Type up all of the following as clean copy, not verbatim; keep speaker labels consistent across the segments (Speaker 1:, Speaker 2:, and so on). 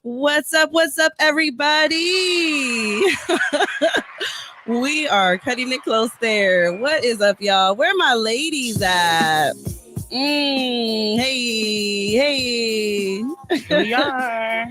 Speaker 1: What's up, everybody? We are cutting it close there. What is up, y'all? Where my ladies at? Hey.
Speaker 2: Here we are.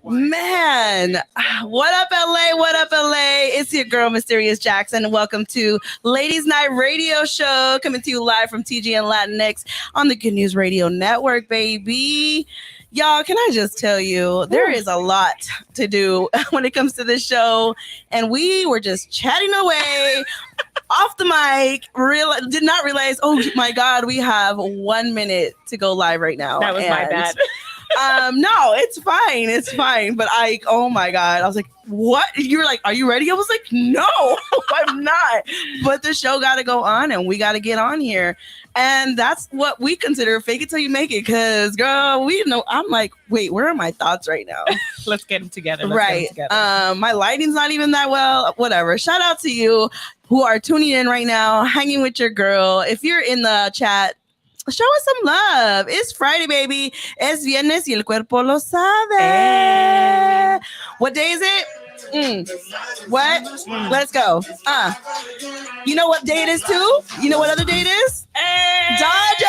Speaker 1: Man, what up, LA? What up, LA? It's your girl, Mysterious Jackson, and welcome to Ladies Night Radio Show, coming to you live from TGN Latinx on the Good News Radio Network, baby. Y'all, can I just tell you, there is a lot to do when it comes to this show, and we were just chatting away off the mic. Did not realize, oh my God, we have 1 minute to go live right now.
Speaker 2: That was my bad.
Speaker 1: No, it's fine. But oh my God, I was like, what? You were like, are you ready? I was like, no, I'm not. But the show got to go on, and we got to get on here. And that's what we consider fake it till you make it. Because, girl, we know. I'm like, wait, where are my thoughts right now?
Speaker 2: Let's get them together.
Speaker 1: Right. My lighting's not even that well. Whatever. Shout out to you who are tuning in right now, hanging with your girl. If you're in the chat, show us some love. It's Friday, baby. Es viernes y el cuerpo lo sabe.
Speaker 2: Hey.
Speaker 1: What day is it? What? Let's go. You know what day it is too? You know what other day it is?
Speaker 2: Hey.
Speaker 1: Dodgers!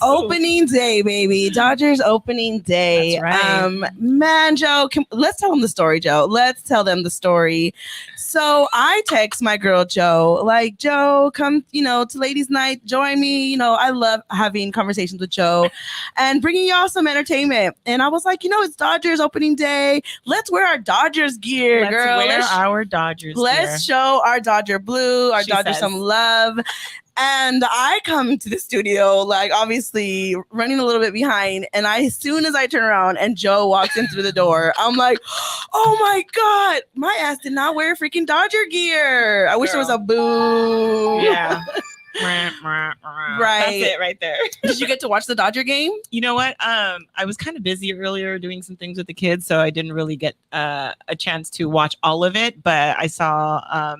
Speaker 1: Opening day, baby. Dodgers opening day.
Speaker 2: That's right.
Speaker 1: Man, Joe, let's tell them the story, Joe. Let's tell them the story. So I text my girl, Joe, like, Joe, come, to ladies' night, join me. I love having conversations with Joe and bringing y'all some entertainment. And I was like, it's Dodgers opening day. Let's wear our Dodgers gear, girl.
Speaker 2: Let's wear our Dodgers gear.
Speaker 1: Let's show our Dodger blue, our Dodgers some love. And I come to the studio, like, obviously running a little bit behind. And as soon as I turn around and Joe walks in through the door, I'm like, oh my God, my ass did not wear freaking Dodger gear. I wish there was a boo.
Speaker 2: Yeah.
Speaker 1: Right.
Speaker 2: That's it right there.
Speaker 1: Did you get to watch the Dodger game? You
Speaker 2: know what? I was kind of busy earlier doing some things with the kids, so I didn't really get a chance to watch all of it. But I saw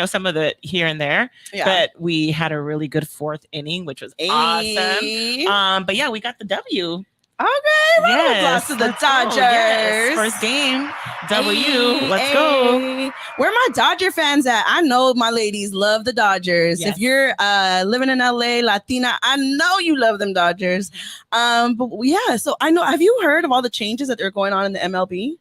Speaker 2: some of the here and there. Yeah. But we had a really good fourth inning, which was awesome. But yeah, we got the W.
Speaker 1: Okay, yes. To the Dodgers.
Speaker 2: Yes. First game, W. Let's go.
Speaker 1: Where my Dodger fans at? I know my ladies love the Dodgers. Yes. If you're living in LA, Latina, I know you love them Dodgers. But yeah, so I know. Have you heard of all the changes that are going on in the MLB?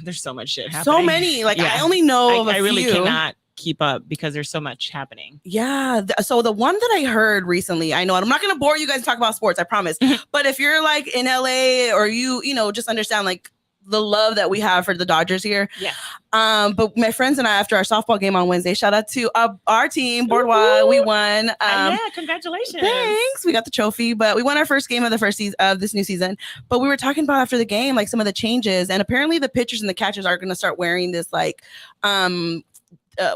Speaker 2: There's so much shit happening.
Speaker 1: So many. I only know of a few.
Speaker 2: I really cannot keep up because there's so much happening.
Speaker 1: Yeah. So the one that I heard recently, I know, and I'm not going to bore you guys and talk about sports, I promise. But if you're like in LA or you just understand like the love that we have for the Dodgers here. Yeah. But my friends and I, after our softball game on Wednesday, shout out to our team, Boardwalk. We won.
Speaker 2: Yeah, congratulations.
Speaker 1: Thanks. We got the trophy, but we won our first game of the first season of this new season. But we were talking about after the game, like some of the changes, and apparently the pitchers and the catchers are going to start wearing this like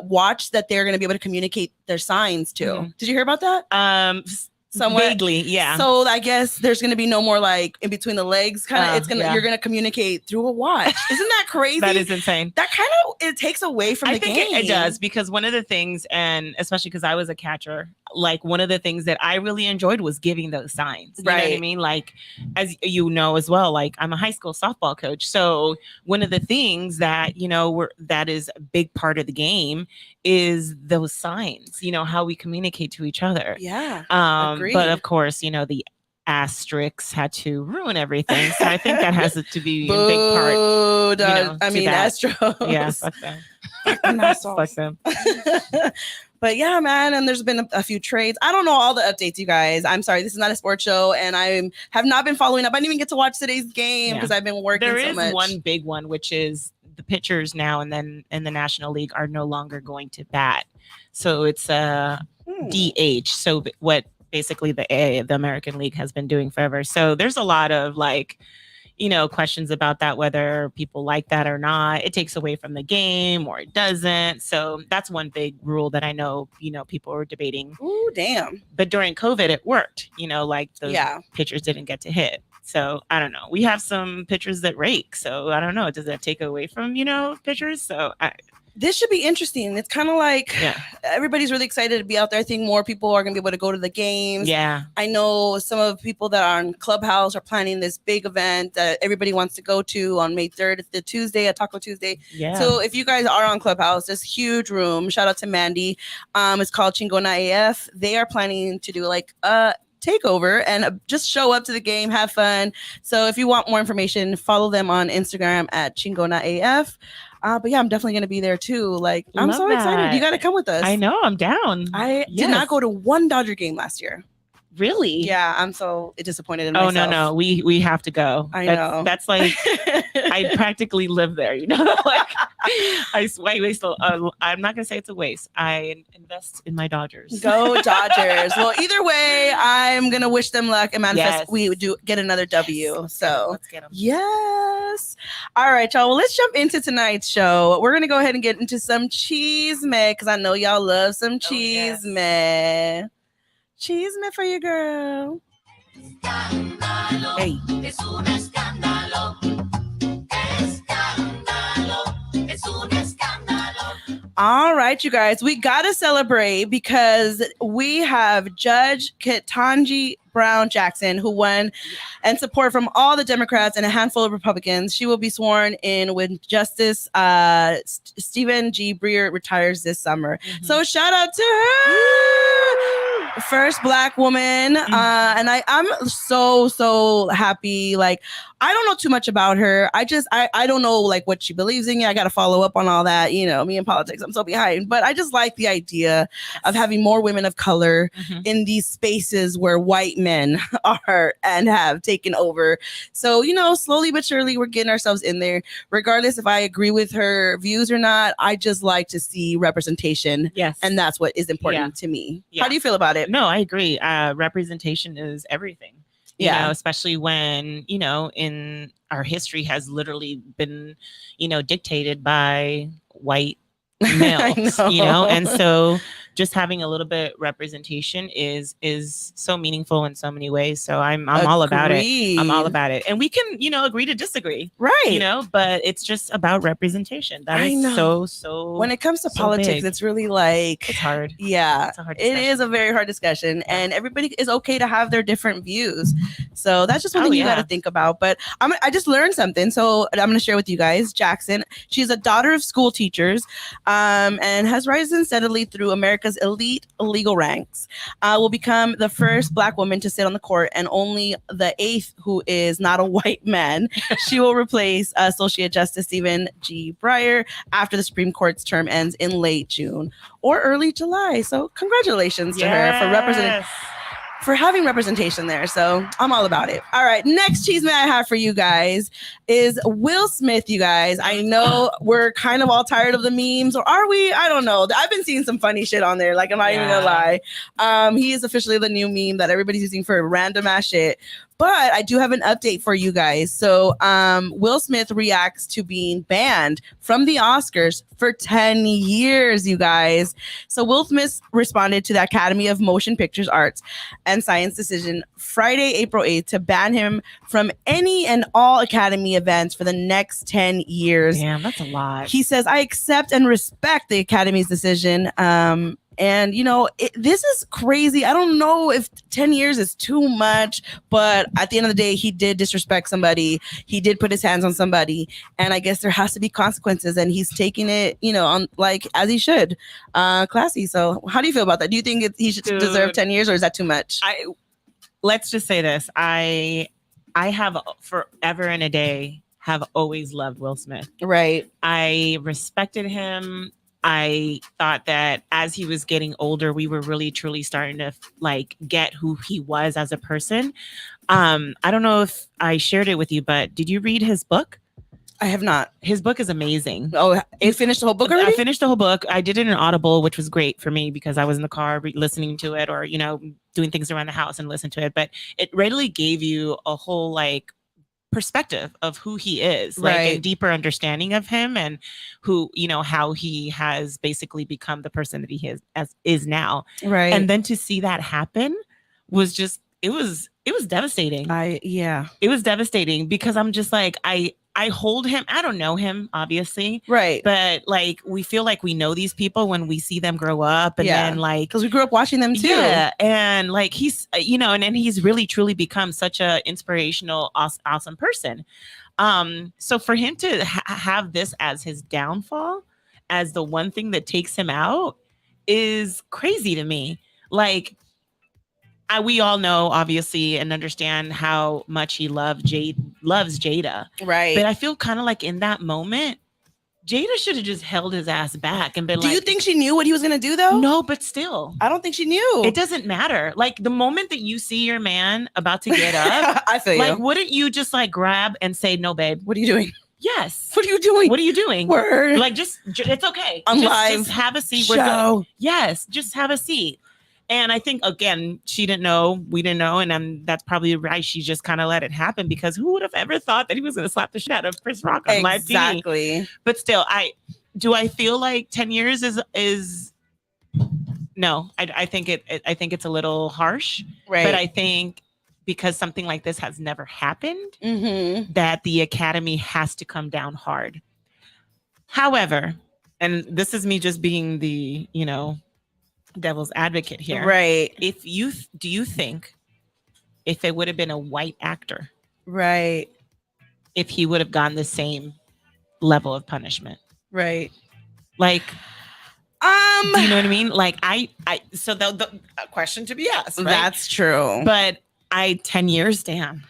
Speaker 1: watch that they're going to be able to communicate their signs to. Mm-hmm. Did you hear about that?
Speaker 2: Somewhat vaguely, yeah.
Speaker 1: So I guess there's going to be no more like in between the legs. You're going to communicate through a watch. Isn't that crazy?
Speaker 2: That is insane.
Speaker 1: That kind of it takes away from the game.
Speaker 2: I think it does, because one of the things, and especially because I was a catcher, like one of the things that I really enjoyed was giving those signs. You know what I mean? Like, as you know as well, like I'm a high school softball coach. So one of the things that, that is a big part of the game is those signs, how we communicate to each other.
Speaker 1: Yeah.
Speaker 2: But of course, the asterisks had to ruin everything. So I think that has to be a big part.
Speaker 1: Astros.
Speaker 2: Yeah, fuck them.
Speaker 1: Fuck them. But yeah, man, and there's been a few trades. I don't know all the updates, you guys. I'm sorry, this is not a sports show, and I have not been following up. I didn't even get to watch today's game because I've been working so much.
Speaker 2: There is one big one, which is the pitchers now and then in the National League are no longer going to bat. So it's DH. So what basically the American League has been doing forever. So there's a lot of questions about that, whether people like that or not. It takes away from the game or it doesn't. So that's one big rule that I know, people were debating.
Speaker 1: Ooh, damn.
Speaker 2: But during COVID, it worked, like those pitchers didn't get to hit. So I don't know. We have some pitchers that rake. So I don't know. Does that take away from, pitchers? So
Speaker 1: this should be interesting. It's kind of like everybody's really excited to be out there. I think more people are going to be able to go to the games.
Speaker 2: Yeah.
Speaker 1: I know some of the people that are on Clubhouse are planning this big event that everybody wants to go to on May 3rd. It's the Tuesday, a Taco Tuesday.
Speaker 2: Yeah.
Speaker 1: So if you guys are on Clubhouse, this huge room, shout out to Mandy. It's called Chingona AF. They are planning to do like a takeover and just show up to the game, have fun. So if you want more information, follow them on Instagram at Chingona AF. But yeah, I'm definitely gonna be there too. Like, I'm
Speaker 2: Love
Speaker 1: so excited.
Speaker 2: that.
Speaker 1: You got to come with us.
Speaker 2: I know, I'm down.
Speaker 1: I did not go to one Dodger game last year.
Speaker 2: Really?
Speaker 1: Yeah, I'm so disappointed in
Speaker 2: Oh
Speaker 1: myself.
Speaker 2: no, we have to go.
Speaker 1: I know.
Speaker 2: That's like I practically live there. You know, like I waste. I'm not gonna say it's a waste. I invest in my Dodgers.
Speaker 1: Go Dodgers. Well, either way, I'm gonna wish them luck and manifest
Speaker 2: Yes.
Speaker 1: we do get another W.
Speaker 2: Yes.
Speaker 1: So
Speaker 2: Let's get them.
Speaker 1: yes. All right, y'all. Well, let's jump into tonight's show. We're gonna go ahead and get into some cheese man because I know y'all love some cheese man. Cheese man for you, girl. Hey.
Speaker 3: Es un escándalo. Escándalo. Es un escándalo.
Speaker 1: All right, you guys, we gotta celebrate because we have Judge Ketanji Brown Jackson, who won and support from all the Democrats and a handful of Republicans. She will be sworn in when Justice Stephen G. Breyer retires this summer.
Speaker 2: Mm-hmm.
Speaker 1: So shout out to her. First Black woman. And I'm so happy. Like, I don't know too much about her. I don't know like what she believes in. I got to follow up on all that. You know, me in politics, I'm so behind. But I just like the idea of having more women of color in these spaces where white men are and have taken over. So, you know, slowly but surely we're getting ourselves in there. Regardless if I agree with her views or not, I just like to see representation.
Speaker 2: Yes.
Speaker 1: And that's what is important to me.
Speaker 2: Yeah.
Speaker 1: How do you feel about it?
Speaker 2: No, I agree. Representation is everything. You know, especially when, you know, in our history has literally been, you know, dictated by white males, you know, and so just having a little bit representation is so meaningful in so many ways. So I'm all about it. I'm all about it. And we can, you know, agree to disagree.
Speaker 1: Right.
Speaker 2: You know, but it's just about representation. That is so
Speaker 1: when it comes to
Speaker 2: so
Speaker 1: politics,
Speaker 2: big.
Speaker 1: it's really like
Speaker 2: It's hard.
Speaker 1: Yeah.
Speaker 2: It's a hard
Speaker 1: It
Speaker 2: discussion.
Speaker 1: is a very hard discussion. And everybody is okay to have their different views. So that's just one thing you got to think about. But I just learned something. So I'm going to share with you guys. Jackson, she's a daughter of school teachers and has risen steadily through America's elite legal ranks. Will become the first Black woman to sit on the court and only the 8th who is not a white man. She will replace Associate Justice Stephen G. Breyer after the Supreme Court's term ends in late June or early July. So congratulations to her for having representation there. So I'm all about it. All right. Next cheese man I have for you guys is Will Smith, you guys. I know we're kind of all tired of the memes, or are we? I don't know. I've been seeing some funny shit on there. Like, I'm not even gonna lie. He is officially the new meme that everybody's using for random ass shit. But I do have an update for you guys. So Will Smith reacts to being banned from the Oscars for 10 years, you guys. So Will Smith responded to the Academy of Motion Pictures Arts and Science decision Friday, April 8th to ban him from any and all Academy events for the next 10 years.
Speaker 2: Damn, that's a lot.
Speaker 1: He says, I accept and respect the Academy's decision. And, you know, this is crazy. I don't know if 10 years is too much, but at the end of the day, he did disrespect somebody. He did put his hands on somebody. And I guess there has to be consequences. And he's taking it, you know, on like as he should. Classy. So how do you feel about that? Do you think he should deserve 10 years or is that too much?
Speaker 2: Let's just say this. I have forever and a day have always loved Will Smith.
Speaker 1: Right.
Speaker 2: I respected him. I thought that as he was getting older, we were really truly starting to like get who he was as a person. I don't know if I shared it with you, but did you read his book?
Speaker 1: I have not.
Speaker 2: His book is amazing.
Speaker 1: Oh, you finished the whole book already?
Speaker 2: I finished the whole book. I did it in Audible, which was great for me because I was in the car listening to it, or, you know, doing things around the house and listen to it. But it readily gave you a whole like perspective of who he is, like a deeper understanding of him and who, you know, how he has basically become the person that he is now.
Speaker 1: Right.
Speaker 2: And then to see that happen was just, it was devastating.
Speaker 1: It was
Speaker 2: devastating because I'm just like, I hold him. I don't know him, obviously,
Speaker 1: Right.
Speaker 2: but like we feel like we know these people when we see them grow up, and
Speaker 1: Yeah.
Speaker 2: then like
Speaker 1: Because we grew up watching them too.
Speaker 2: yeah, and like he's and then he's really truly become such a inspirational, awesome person. So for him to have this as his downfall, as the one thing that takes him out, is crazy to me. Like we all know, obviously, and understand how much he loves Jada.
Speaker 1: Right.
Speaker 2: But I feel kind of like in that moment, Jada should have just held his ass back and been
Speaker 1: Do
Speaker 2: like,
Speaker 1: you think she knew what he was going to do, though?
Speaker 2: no, but still.
Speaker 1: I don't think she knew.
Speaker 2: It doesn't matter. Like the moment that you see your man about to get up,
Speaker 1: I feel
Speaker 2: like
Speaker 1: you.
Speaker 2: wouldn't you just like grab and say, no, babe?
Speaker 1: What are you doing?
Speaker 2: Yes.
Speaker 1: What are you doing?
Speaker 2: What are you doing?
Speaker 1: Word.
Speaker 2: Like it's okay.
Speaker 1: I'm
Speaker 2: just,
Speaker 1: live.
Speaker 2: Just have a seat. We're good.
Speaker 1: Show.
Speaker 2: Yes, just have a seat. And I think, again, she didn't know, we didn't know, and that's probably right. She just kind of let it happen, because who would have ever thought that he was going to slap the shit out of Chris Rock on live TV?
Speaker 1: Exactly.
Speaker 2: But still, I feel like 10 years is no. I think I think it's a little harsh.
Speaker 1: Right.
Speaker 2: But I think because something like this has never happened,
Speaker 1: Mm-hmm.
Speaker 2: that the Academy has to come down hard. However, and this is me just being the devil's advocate here.
Speaker 1: Right.
Speaker 2: Do you think if it would have been a white actor,
Speaker 1: Right.
Speaker 2: if he would have gotten the same level of punishment?
Speaker 1: Right.
Speaker 2: Like, do you know what I mean? Like so the question to be asked, right?
Speaker 1: That's true.
Speaker 2: But 10 years, damn.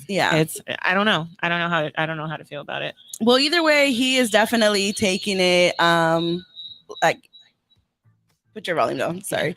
Speaker 1: Yeah.
Speaker 2: It's I don't know how to feel about it.
Speaker 1: Well, either way, he is definitely taking it like, put your volume down. Sorry.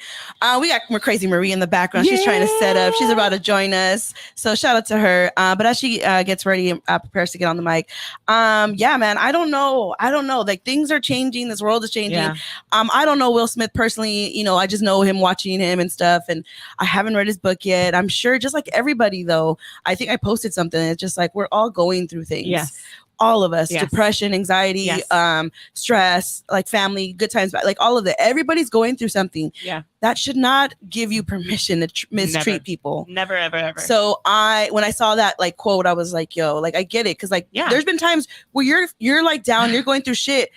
Speaker 1: We got more Crazy Marie in the background. She's trying to set up. She's about to join us. So shout out to her. But as she gets ready and prepares to get on the mic, yeah, man, I don't know. Like things are changing. This world is changing.
Speaker 2: Yeah.
Speaker 1: I don't know Will Smith personally. I just know him, watching him and stuff. And I haven't read his book yet. I'm sure just like everybody, though, I think I posted something. It's just like we're all going through things.
Speaker 2: Yes.
Speaker 1: All of us,
Speaker 2: Yes.
Speaker 1: depression, anxiety,
Speaker 2: Yes.
Speaker 1: Stress, like family, good times, like all of it. Everybody's going through something.
Speaker 2: Yeah.
Speaker 1: That should not give you permission to mistreat people.
Speaker 2: Never, ever, ever.
Speaker 1: So when I saw that like quote, I was like, yo, like I get it. Cause like there's been times where you're like down, you're going through shit.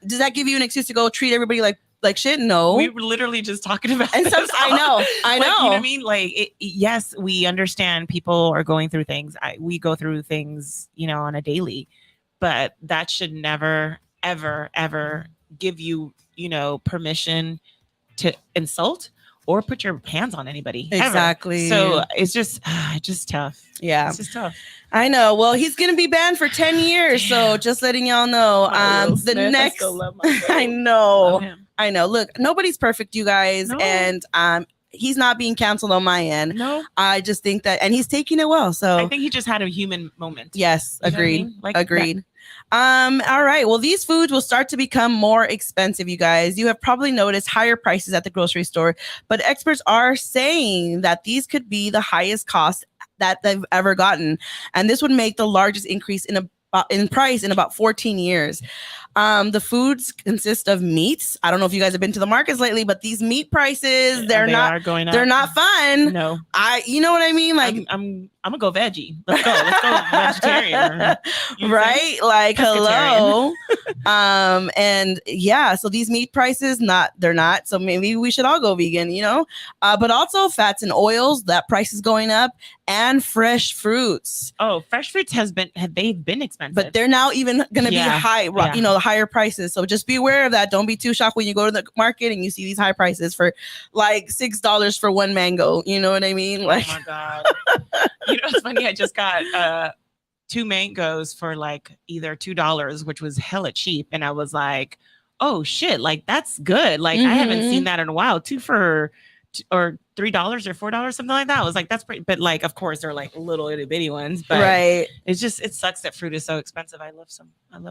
Speaker 1: Does that give you an excuse to go treat everybody like shit? No.
Speaker 2: We were literally just talking about
Speaker 1: and
Speaker 2: this.
Speaker 1: I know.
Speaker 2: Like, you know what I mean? Like, yes, we understand people are going through things. We go through things, on a daily. But that should never, ever, ever give you, permission to insult or put your hands on anybody.
Speaker 1: Exactly.
Speaker 2: Ever. So it's just tough.
Speaker 1: Yeah.
Speaker 2: It's just tough.
Speaker 1: I know. Well, he's gonna be banned for 10 years. So just letting y'all know. The next I know. I know. Look, nobody's perfect, you guys. No. And he's not being canceled on my end.
Speaker 2: No.
Speaker 1: I just think that, and he's taking it well. So
Speaker 2: I think he just had a human moment.
Speaker 1: Yes, agreed.
Speaker 2: I mean? Like
Speaker 1: agreed. All right. Well, these foods will start to become more expensive, you guys. You have probably noticed higher prices at the grocery store, but experts are saying that these could be the highest cost that they've ever gotten. And this would make the largest increase in price in about 14 years. The foods consist of meats. I don't know if you guys have been to the markets lately, but these meat prices, they're not fun.
Speaker 2: No.
Speaker 1: You know what I mean? Like
Speaker 2: I'm gonna go veggie. Let's go vegetarian.
Speaker 1: Right? Like hello. And yeah, so these meat prices, they're not. So maybe we should all go vegan, but also fats and oils, that price is going up, and fresh fruits.
Speaker 2: Oh, fresh fruits have they been expensive,
Speaker 1: but they're now even going to be high, the higher prices. So just be aware of that. Don't be too shocked when you go to the market and you see these high prices for like $6 for one mango. You know what I mean? Like,
Speaker 2: oh my God. It's funny. I just got 2 mangoes for like either $2, which was hella cheap. And I was like, oh shit, like that's good. Like I haven't seen that in a while. 2 for or $3 or $4, something like that. I was like, that's pretty, but like, of course, they're like little itty bitty ones, but
Speaker 1: right.
Speaker 2: It sucks that fruit is so expensive. I love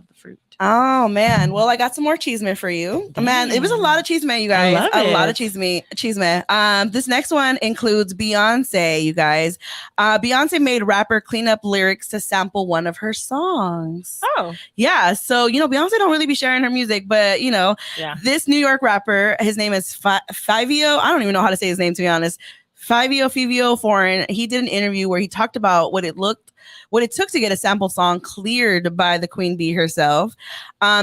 Speaker 2: the fruit.
Speaker 1: Oh man. Well, I got some more cheesemate for you. Damn. Man, it was a lot of cheesemate, you guys. A lot of cheesemate. This next one includes Beyonce, you guys. Beyonce made rapper clean up lyrics to sample one of her songs.
Speaker 2: Oh.
Speaker 1: Yeah. So, Beyonce don't really be sharing her music, but this New York rapper, his name is Fivio. I don't even know how to say his name, to be honest. Fivio Foreign. He did an interview where he talked about what it looked what it took to get a sample song cleared by the Queen Bee herself.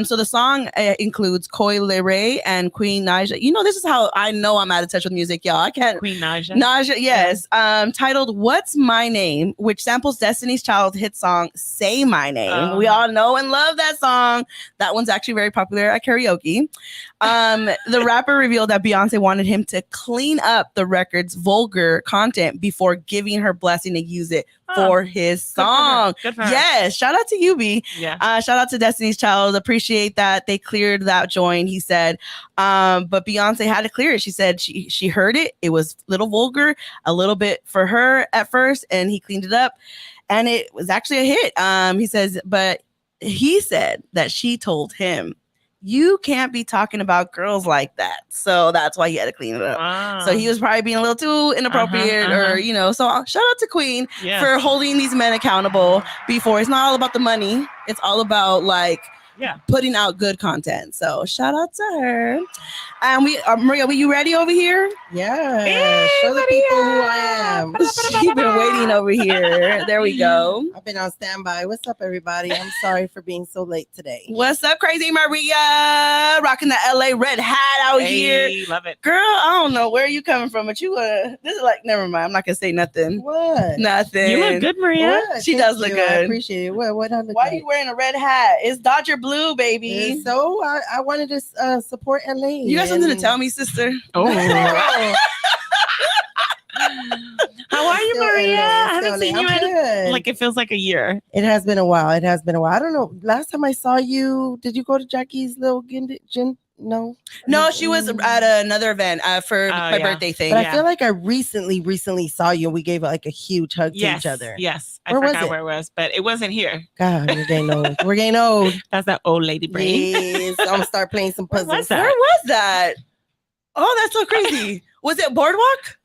Speaker 1: So the song includes Koi Leray and Queen Naja. You know, this is how I know I'm out of touch with music, y'all. I can't.
Speaker 2: Queen Naja.
Speaker 1: Naja, yes. Titled "What's My Name," which samples Destiny's Child hit song "Say My Name." We all know and love that song. That one's actually very popular at karaoke. The rapper revealed that Beyonce wanted him to clean up the record's vulgar content before giving her blessing to use it for his song.
Speaker 2: Good for her.
Speaker 1: Yes, shout out to Yubi.
Speaker 2: Yeah.
Speaker 1: Shout out to Destiny's Child. Appreciate that they cleared that joint. He said, but Beyonce had to clear it. She said she heard it. It was a little vulgar, a little bit for her at first, and he cleaned it up, and it was actually a hit. He says, but he said that she told him, "You can't be talking about girls like that." So that's why he had to clean it up.
Speaker 2: Wow.
Speaker 1: So he was probably being a little too inappropriate or, you know, so shout out to Queen for holding these men accountable before. It's not all about the money. It's all about like putting out good content. So shout out to her. And Maria, were you ready over here?
Speaker 4: Yeah.
Speaker 2: Hey,
Speaker 4: show the
Speaker 2: Maria.
Speaker 4: people who I am.
Speaker 1: She's been waiting over here. There we go.
Speaker 4: I've been on standby. What's up, everybody? I'm sorry for being so late today.
Speaker 1: What's up, Crazy Maria? Rocking the LA red hat out here.
Speaker 2: Love it.
Speaker 1: Girl, I don't know where you coming from, but you this is like, never mind. I'm not gonna say nothing.
Speaker 4: What?
Speaker 1: Nothing.
Speaker 2: You look good, Maria.
Speaker 4: What?
Speaker 1: She
Speaker 4: Thank
Speaker 1: does look
Speaker 4: you.
Speaker 1: good.
Speaker 4: I appreciate it. What I look
Speaker 1: Why are
Speaker 4: like?
Speaker 1: you wearing a red hat? It's Dodger blue, baby.
Speaker 4: Yeah, so I wanted to support LA.
Speaker 1: You got something to tell me, sister?
Speaker 2: Oh.
Speaker 4: Oh.
Speaker 2: How are you,
Speaker 4: Still
Speaker 2: Maria?
Speaker 4: LA,
Speaker 2: I haven't
Speaker 4: still
Speaker 2: seen
Speaker 4: LA.
Speaker 2: you
Speaker 4: I'm
Speaker 2: in
Speaker 4: good.
Speaker 2: like it feels like a year.
Speaker 4: It has been a while. I don't know. Last time I saw you, did you go to Jackie's little gin? No.
Speaker 1: No, she was at another event for my
Speaker 2: yeah.
Speaker 1: birthday thing.
Speaker 4: But I feel like I recently saw you. We gave like a huge hug to
Speaker 2: Yes,
Speaker 4: each other.
Speaker 2: yes. I
Speaker 4: Where was
Speaker 2: forgot
Speaker 4: it?
Speaker 2: where it was, but it wasn't here.
Speaker 4: God, we're getting old. We're getting old.
Speaker 2: That's that old lady brain.
Speaker 4: Yes, I'm gonna start playing some
Speaker 2: Where
Speaker 4: puzzles.
Speaker 2: was that?
Speaker 1: Where was that? Oh, that's so crazy. Was it Boardwalk?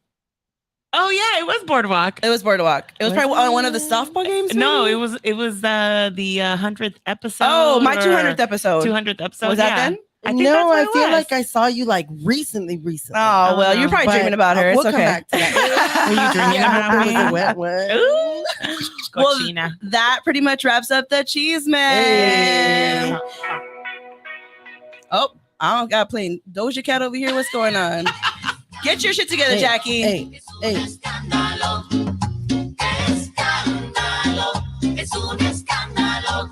Speaker 2: Oh yeah, it was Boardwalk.
Speaker 1: It was Boardwalk. It was
Speaker 4: Was
Speaker 1: probably on one of the softball games.
Speaker 2: No,
Speaker 1: maybe?
Speaker 2: it was the 100th episode.
Speaker 1: Oh, my
Speaker 2: or
Speaker 1: 200th episode.
Speaker 2: 200th episode.
Speaker 1: Was that
Speaker 2: yeah.
Speaker 1: then?
Speaker 2: I think
Speaker 4: No,
Speaker 2: that's what
Speaker 4: I
Speaker 2: it
Speaker 4: feel
Speaker 2: was.
Speaker 4: like I saw you like recently.
Speaker 1: Oh, well,
Speaker 2: no.
Speaker 1: you're probably
Speaker 4: But
Speaker 1: dreaming about her. It's
Speaker 4: we'll
Speaker 1: okay.
Speaker 4: come back to that.
Speaker 2: Were you dreaming about me?
Speaker 4: It was a wet one.
Speaker 2: Ooh.
Speaker 1: Well,
Speaker 2: Cochina.
Speaker 1: that pretty much wraps up the cheese man.
Speaker 4: Hey.
Speaker 1: Oh, I don't got playing Doja Cat over here. What's going on? Get your shit together,
Speaker 4: Hey,
Speaker 1: Jackie.
Speaker 4: Hey,
Speaker 3: Es un
Speaker 4: hey.
Speaker 3: escándalo, escándalo, es un escándalo.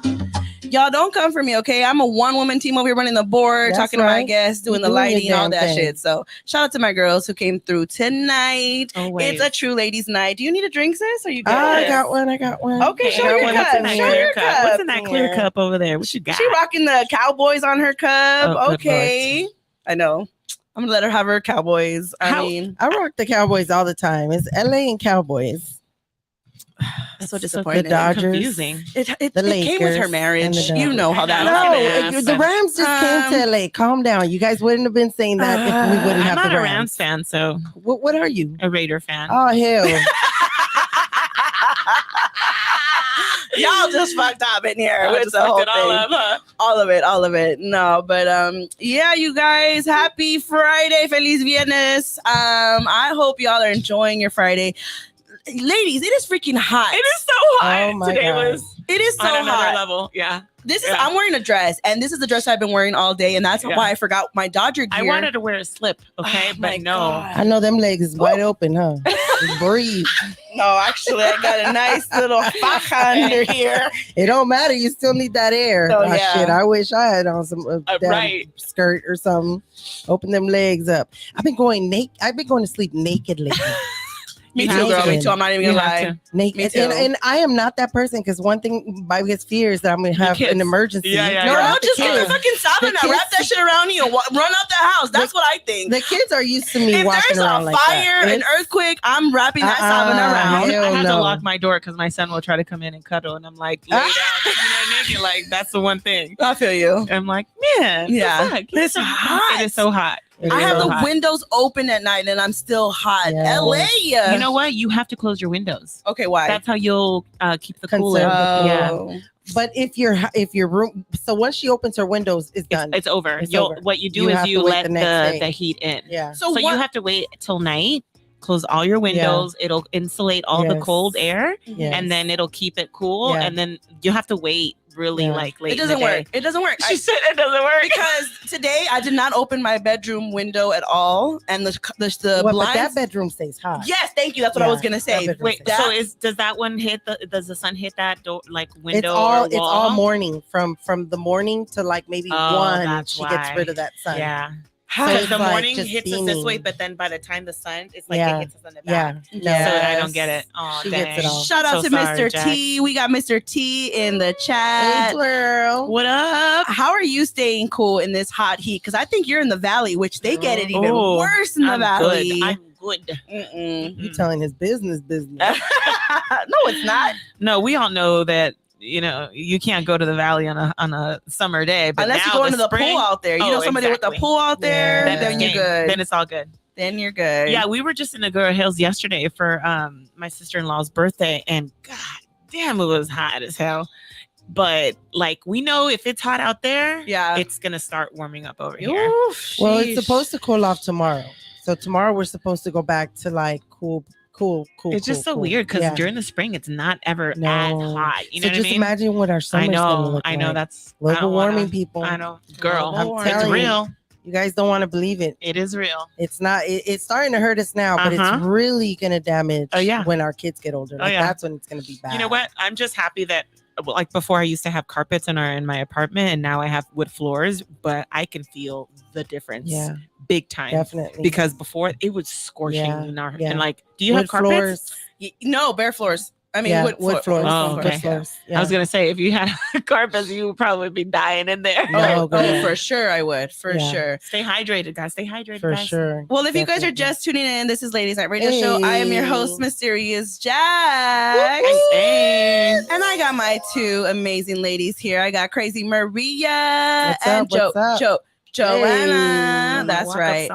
Speaker 1: Y'all don't come for me, okay? I'm a one-woman team over here running the board,
Speaker 4: That's
Speaker 1: talking to my
Speaker 4: right.
Speaker 1: guests, doing the
Speaker 4: You're doing
Speaker 1: lighting,
Speaker 4: your
Speaker 1: all
Speaker 4: damn
Speaker 1: that
Speaker 4: thing.
Speaker 1: shit. So shout out to my girls who came through tonight.
Speaker 2: Always.
Speaker 1: It's a true ladies' night. Do you need a drink, sis? Or you good?
Speaker 4: I got one. I got one.
Speaker 1: Okay, show
Speaker 4: I got
Speaker 1: your
Speaker 4: one.
Speaker 1: cup.
Speaker 4: It's in
Speaker 2: What's in
Speaker 1: Show
Speaker 2: that
Speaker 4: here.
Speaker 1: your
Speaker 2: clear cup? What's in that clear
Speaker 4: Yeah.
Speaker 2: cup over there? What you got?
Speaker 1: She rocking the Cowboys on her cup.
Speaker 2: Oh, good
Speaker 1: Okay. I know. I'm gonna let her have her Cowboys. I
Speaker 2: How-
Speaker 1: mean,
Speaker 4: I rock the Cowboys all the time. It's LA and Cowboys.
Speaker 1: so
Speaker 4: The
Speaker 1: disappointed.
Speaker 4: Dodgers.
Speaker 2: Confusing.
Speaker 1: It
Speaker 4: The
Speaker 1: came with
Speaker 4: Lakers
Speaker 1: her
Speaker 4: and
Speaker 1: marriage.
Speaker 4: the
Speaker 1: You know how that
Speaker 2: No,
Speaker 1: happens.
Speaker 4: The Rams just came to LA. Calm down. You guys wouldn't have been saying that if we wouldn't
Speaker 2: I'm
Speaker 4: have
Speaker 2: not
Speaker 4: the
Speaker 2: a
Speaker 4: Rams.
Speaker 2: Rams fan, so
Speaker 4: What are you?
Speaker 2: a Raider fan.
Speaker 4: Oh hell.
Speaker 1: Y'all just fucked up in here
Speaker 2: I
Speaker 1: with
Speaker 2: just
Speaker 1: the
Speaker 2: fucked
Speaker 1: whole
Speaker 2: it all
Speaker 1: thing.
Speaker 2: up, huh?
Speaker 1: All of it. No, but yeah, you guys, happy Friday, feliz viernes. I hope y'all are enjoying your Friday. Ladies, it is freaking hot.
Speaker 2: It is so hot.
Speaker 4: Oh my
Speaker 2: Today
Speaker 4: God.
Speaker 2: was
Speaker 1: It is so
Speaker 2: on another
Speaker 1: hot.
Speaker 2: level. Yeah.
Speaker 1: This is
Speaker 2: Yeah.
Speaker 1: I'm wearing a dress, and this is the dress I've been wearing all day, and that's
Speaker 2: Yeah.
Speaker 1: why I forgot my Dodger gear.
Speaker 2: I wanted to wear a slip, okay,
Speaker 1: Oh my
Speaker 2: but no.
Speaker 1: God.
Speaker 4: I know them legs is wide open, huh? Just breathe.
Speaker 1: No, actually, I got a nice little faja under here.
Speaker 4: It don't matter. You still need that air.
Speaker 1: Oh,
Speaker 4: Ah,
Speaker 1: yeah.
Speaker 4: shit. I wish I had on some damn
Speaker 2: Right.
Speaker 4: skirt or something. Open them legs up. I've been going naked. I've been going to sleep naked lately.
Speaker 1: Me
Speaker 2: You
Speaker 1: too,
Speaker 2: have
Speaker 1: girl.
Speaker 2: to.
Speaker 1: Me too. I'm not even
Speaker 2: You
Speaker 1: gonna
Speaker 2: have
Speaker 1: lie.
Speaker 2: to.
Speaker 4: Naked.
Speaker 1: Me too.
Speaker 4: And I am not that person because one thing my biggest fear is that I'm going to have
Speaker 2: kids.
Speaker 4: an emergency.
Speaker 2: Yeah, yeah,
Speaker 1: No,
Speaker 2: yeah.
Speaker 1: no, just get the
Speaker 4: kids.
Speaker 1: fucking sauna.
Speaker 4: The kids-
Speaker 1: Wrap that shit around you. Run out the house. That's what I think.
Speaker 4: The kids are used to me
Speaker 1: If
Speaker 4: walking
Speaker 1: there's
Speaker 4: around
Speaker 1: a
Speaker 4: like
Speaker 1: fire,
Speaker 4: that.
Speaker 1: an
Speaker 4: It's-
Speaker 1: earthquake, I'm wrapping that sauna around.
Speaker 4: hell
Speaker 2: I have to
Speaker 4: no.
Speaker 2: lock my door because my son will try to come in and cuddle, and I'm like, lay down, you know, naked. Like that's the one thing.
Speaker 1: I feel you.
Speaker 2: I'm like, man,
Speaker 1: Yeah.
Speaker 2: the fuck?
Speaker 1: It's hot.
Speaker 2: It is so hot.
Speaker 4: It
Speaker 1: I
Speaker 4: is
Speaker 1: have
Speaker 4: so
Speaker 1: the
Speaker 2: hot.
Speaker 1: windows open at night and I'm still hot.
Speaker 4: Yeah.
Speaker 1: LA.
Speaker 2: You know what? You have to close your windows.
Speaker 1: Okay, why?
Speaker 2: That's how you'll keep the cooler.
Speaker 4: Conserve.
Speaker 2: Yeah.
Speaker 1: Oh.
Speaker 4: But if your room, so once she opens her windows, it's done.
Speaker 2: It's over.
Speaker 4: It's
Speaker 2: You'll
Speaker 4: over.
Speaker 2: What you do
Speaker 4: You
Speaker 2: is
Speaker 4: have
Speaker 2: you
Speaker 4: to wait
Speaker 2: let
Speaker 4: the next day.
Speaker 2: the heat in.
Speaker 4: Yeah.
Speaker 1: So
Speaker 2: So
Speaker 1: what?
Speaker 2: you have to wait till night close all your windows. It'll insulate all the
Speaker 4: Yes.
Speaker 2: cold air,
Speaker 4: Yes.
Speaker 2: and then it'll keep it cool.
Speaker 4: Yeah.
Speaker 2: And then you have to wait really
Speaker 4: Yeah.
Speaker 2: like late.
Speaker 1: It doesn't
Speaker 2: in the day.
Speaker 1: work. It doesn't work.
Speaker 2: She said it doesn't work
Speaker 1: Because today I did not open my bedroom window at all, and the
Speaker 4: But
Speaker 1: blinds.
Speaker 4: that bedroom stays hot.
Speaker 1: Yes, thank you. That's what I
Speaker 4: Yeah,
Speaker 1: was gonna say.
Speaker 4: that bedroom
Speaker 2: Wait,
Speaker 4: stays
Speaker 2: so
Speaker 1: That-
Speaker 2: does that one does the sun hit that door like
Speaker 4: It's
Speaker 2: window
Speaker 4: all
Speaker 2: or wall?
Speaker 4: it's all morning from the morning to like maybe
Speaker 2: Oh,
Speaker 4: 1.
Speaker 2: that's
Speaker 4: She gets
Speaker 2: why.
Speaker 4: rid of that sun.
Speaker 2: Yeah.
Speaker 1: How-
Speaker 4: So
Speaker 2: Because
Speaker 4: it's
Speaker 2: the
Speaker 4: like
Speaker 2: morning
Speaker 4: just
Speaker 2: hits us this way,
Speaker 4: beaming.
Speaker 2: but then by the time the sun, it's like
Speaker 4: Yeah.
Speaker 2: it hits us on the
Speaker 4: Yeah.
Speaker 2: back.
Speaker 4: No.
Speaker 2: So I
Speaker 1: Yes.
Speaker 2: don't get it. Oh,
Speaker 4: She gets it
Speaker 2: dang.
Speaker 4: all.
Speaker 1: Shout out
Speaker 2: So
Speaker 1: to
Speaker 2: sorry,
Speaker 1: Mr.
Speaker 2: Jax.
Speaker 1: T. We got Mr. T in the
Speaker 4: Hey,
Speaker 1: chat.
Speaker 4: girl.
Speaker 2: What up?
Speaker 1: How are you staying cool in this hot heat? Because I think you're in the valley, which they get it even
Speaker 2: Oh,
Speaker 1: worse in the
Speaker 2: I'm
Speaker 1: valley.
Speaker 2: good. I'm good.
Speaker 1: Mm-mm.
Speaker 4: You telling his business.
Speaker 1: No, it's not.
Speaker 2: No, we all know that you can't go to the valley on a summer day, but
Speaker 1: Unless you
Speaker 2: now
Speaker 1: go into the
Speaker 2: spring,
Speaker 1: pool out there. You
Speaker 2: Oh,
Speaker 1: know somebody with
Speaker 2: exactly.
Speaker 1: a pool out there,
Speaker 4: Yeah.
Speaker 1: then you're
Speaker 2: game.
Speaker 1: good.
Speaker 2: Then it's all good.
Speaker 1: Then you're good.
Speaker 2: Yeah, we were just in Agoura Hills yesterday for my sister-in-law's birthday, and god damn, it was hot as hell. But like we know if it's hot out there,
Speaker 1: Yeah.
Speaker 2: it's gonna start warming up over here.
Speaker 1: Oof,
Speaker 4: Well,
Speaker 1: sheesh.
Speaker 4: it's supposed to cool off tomorrow. So tomorrow we're supposed to go back to like cool.
Speaker 2: It's just so
Speaker 4: cool.
Speaker 2: weird because
Speaker 4: Yeah.
Speaker 2: during the spring it's not ever as
Speaker 4: No.
Speaker 2: hot. You know
Speaker 4: So
Speaker 2: what
Speaker 4: just
Speaker 2: I mean?
Speaker 4: imagine what our summer's gonna look
Speaker 2: I know
Speaker 4: like.
Speaker 2: that's I
Speaker 4: Global
Speaker 2: don't wanna-
Speaker 4: warming, people.
Speaker 2: I know, girl.
Speaker 1: Global
Speaker 4: I'm
Speaker 2: It's
Speaker 4: telling you.
Speaker 2: real.
Speaker 4: You guys don't want to believe it.
Speaker 2: It is real.
Speaker 4: It's not. It's starting to hurt us now, but
Speaker 2: Uh-huh.
Speaker 4: it's really gonna damage.
Speaker 2: Oh, yeah.
Speaker 4: When our kids get older,
Speaker 2: Oh,
Speaker 4: like,
Speaker 2: yeah.
Speaker 4: that's when it's gonna be bad.
Speaker 2: You know what? I'm just happy that like before I used to have carpets in my apartment, and now I have wood floors, but I can feel the difference.
Speaker 4: Yeah,
Speaker 2: Big time.
Speaker 4: definitely.
Speaker 2: Because before it was scorching
Speaker 4: Yeah,
Speaker 2: in our
Speaker 4: yeah.
Speaker 2: and like, do you have
Speaker 4: wood
Speaker 2: carpets?
Speaker 4: floors.
Speaker 1: No, bare floors. I mean,
Speaker 4: Yeah,
Speaker 1: wood
Speaker 4: floors.
Speaker 2: Oh,
Speaker 4: wood
Speaker 2: okay.
Speaker 4: floors. Yeah.
Speaker 2: I was gonna say if you had carpets, you would probably be dying in there.
Speaker 4: No, girl.
Speaker 1: Oh, for sure I would. For
Speaker 4: Yeah.
Speaker 1: sure.
Speaker 2: Stay hydrated, guys. Stay hydrated,
Speaker 4: for
Speaker 2: guys.
Speaker 4: sure.
Speaker 1: Well, if you guys are
Speaker 4: Definitely.
Speaker 1: just tuning in, this is Ladies Night Radio Show. I am your host,
Speaker 4: Hey.
Speaker 1: Mysterious Jax.
Speaker 2: Hey.
Speaker 1: And I got my two amazing ladies here. I got Crazy Maria
Speaker 4: What's
Speaker 1: and
Speaker 4: up? What's up?
Speaker 1: Joanna.
Speaker 4: Hey.
Speaker 1: That's
Speaker 2: Walk-up
Speaker 1: right.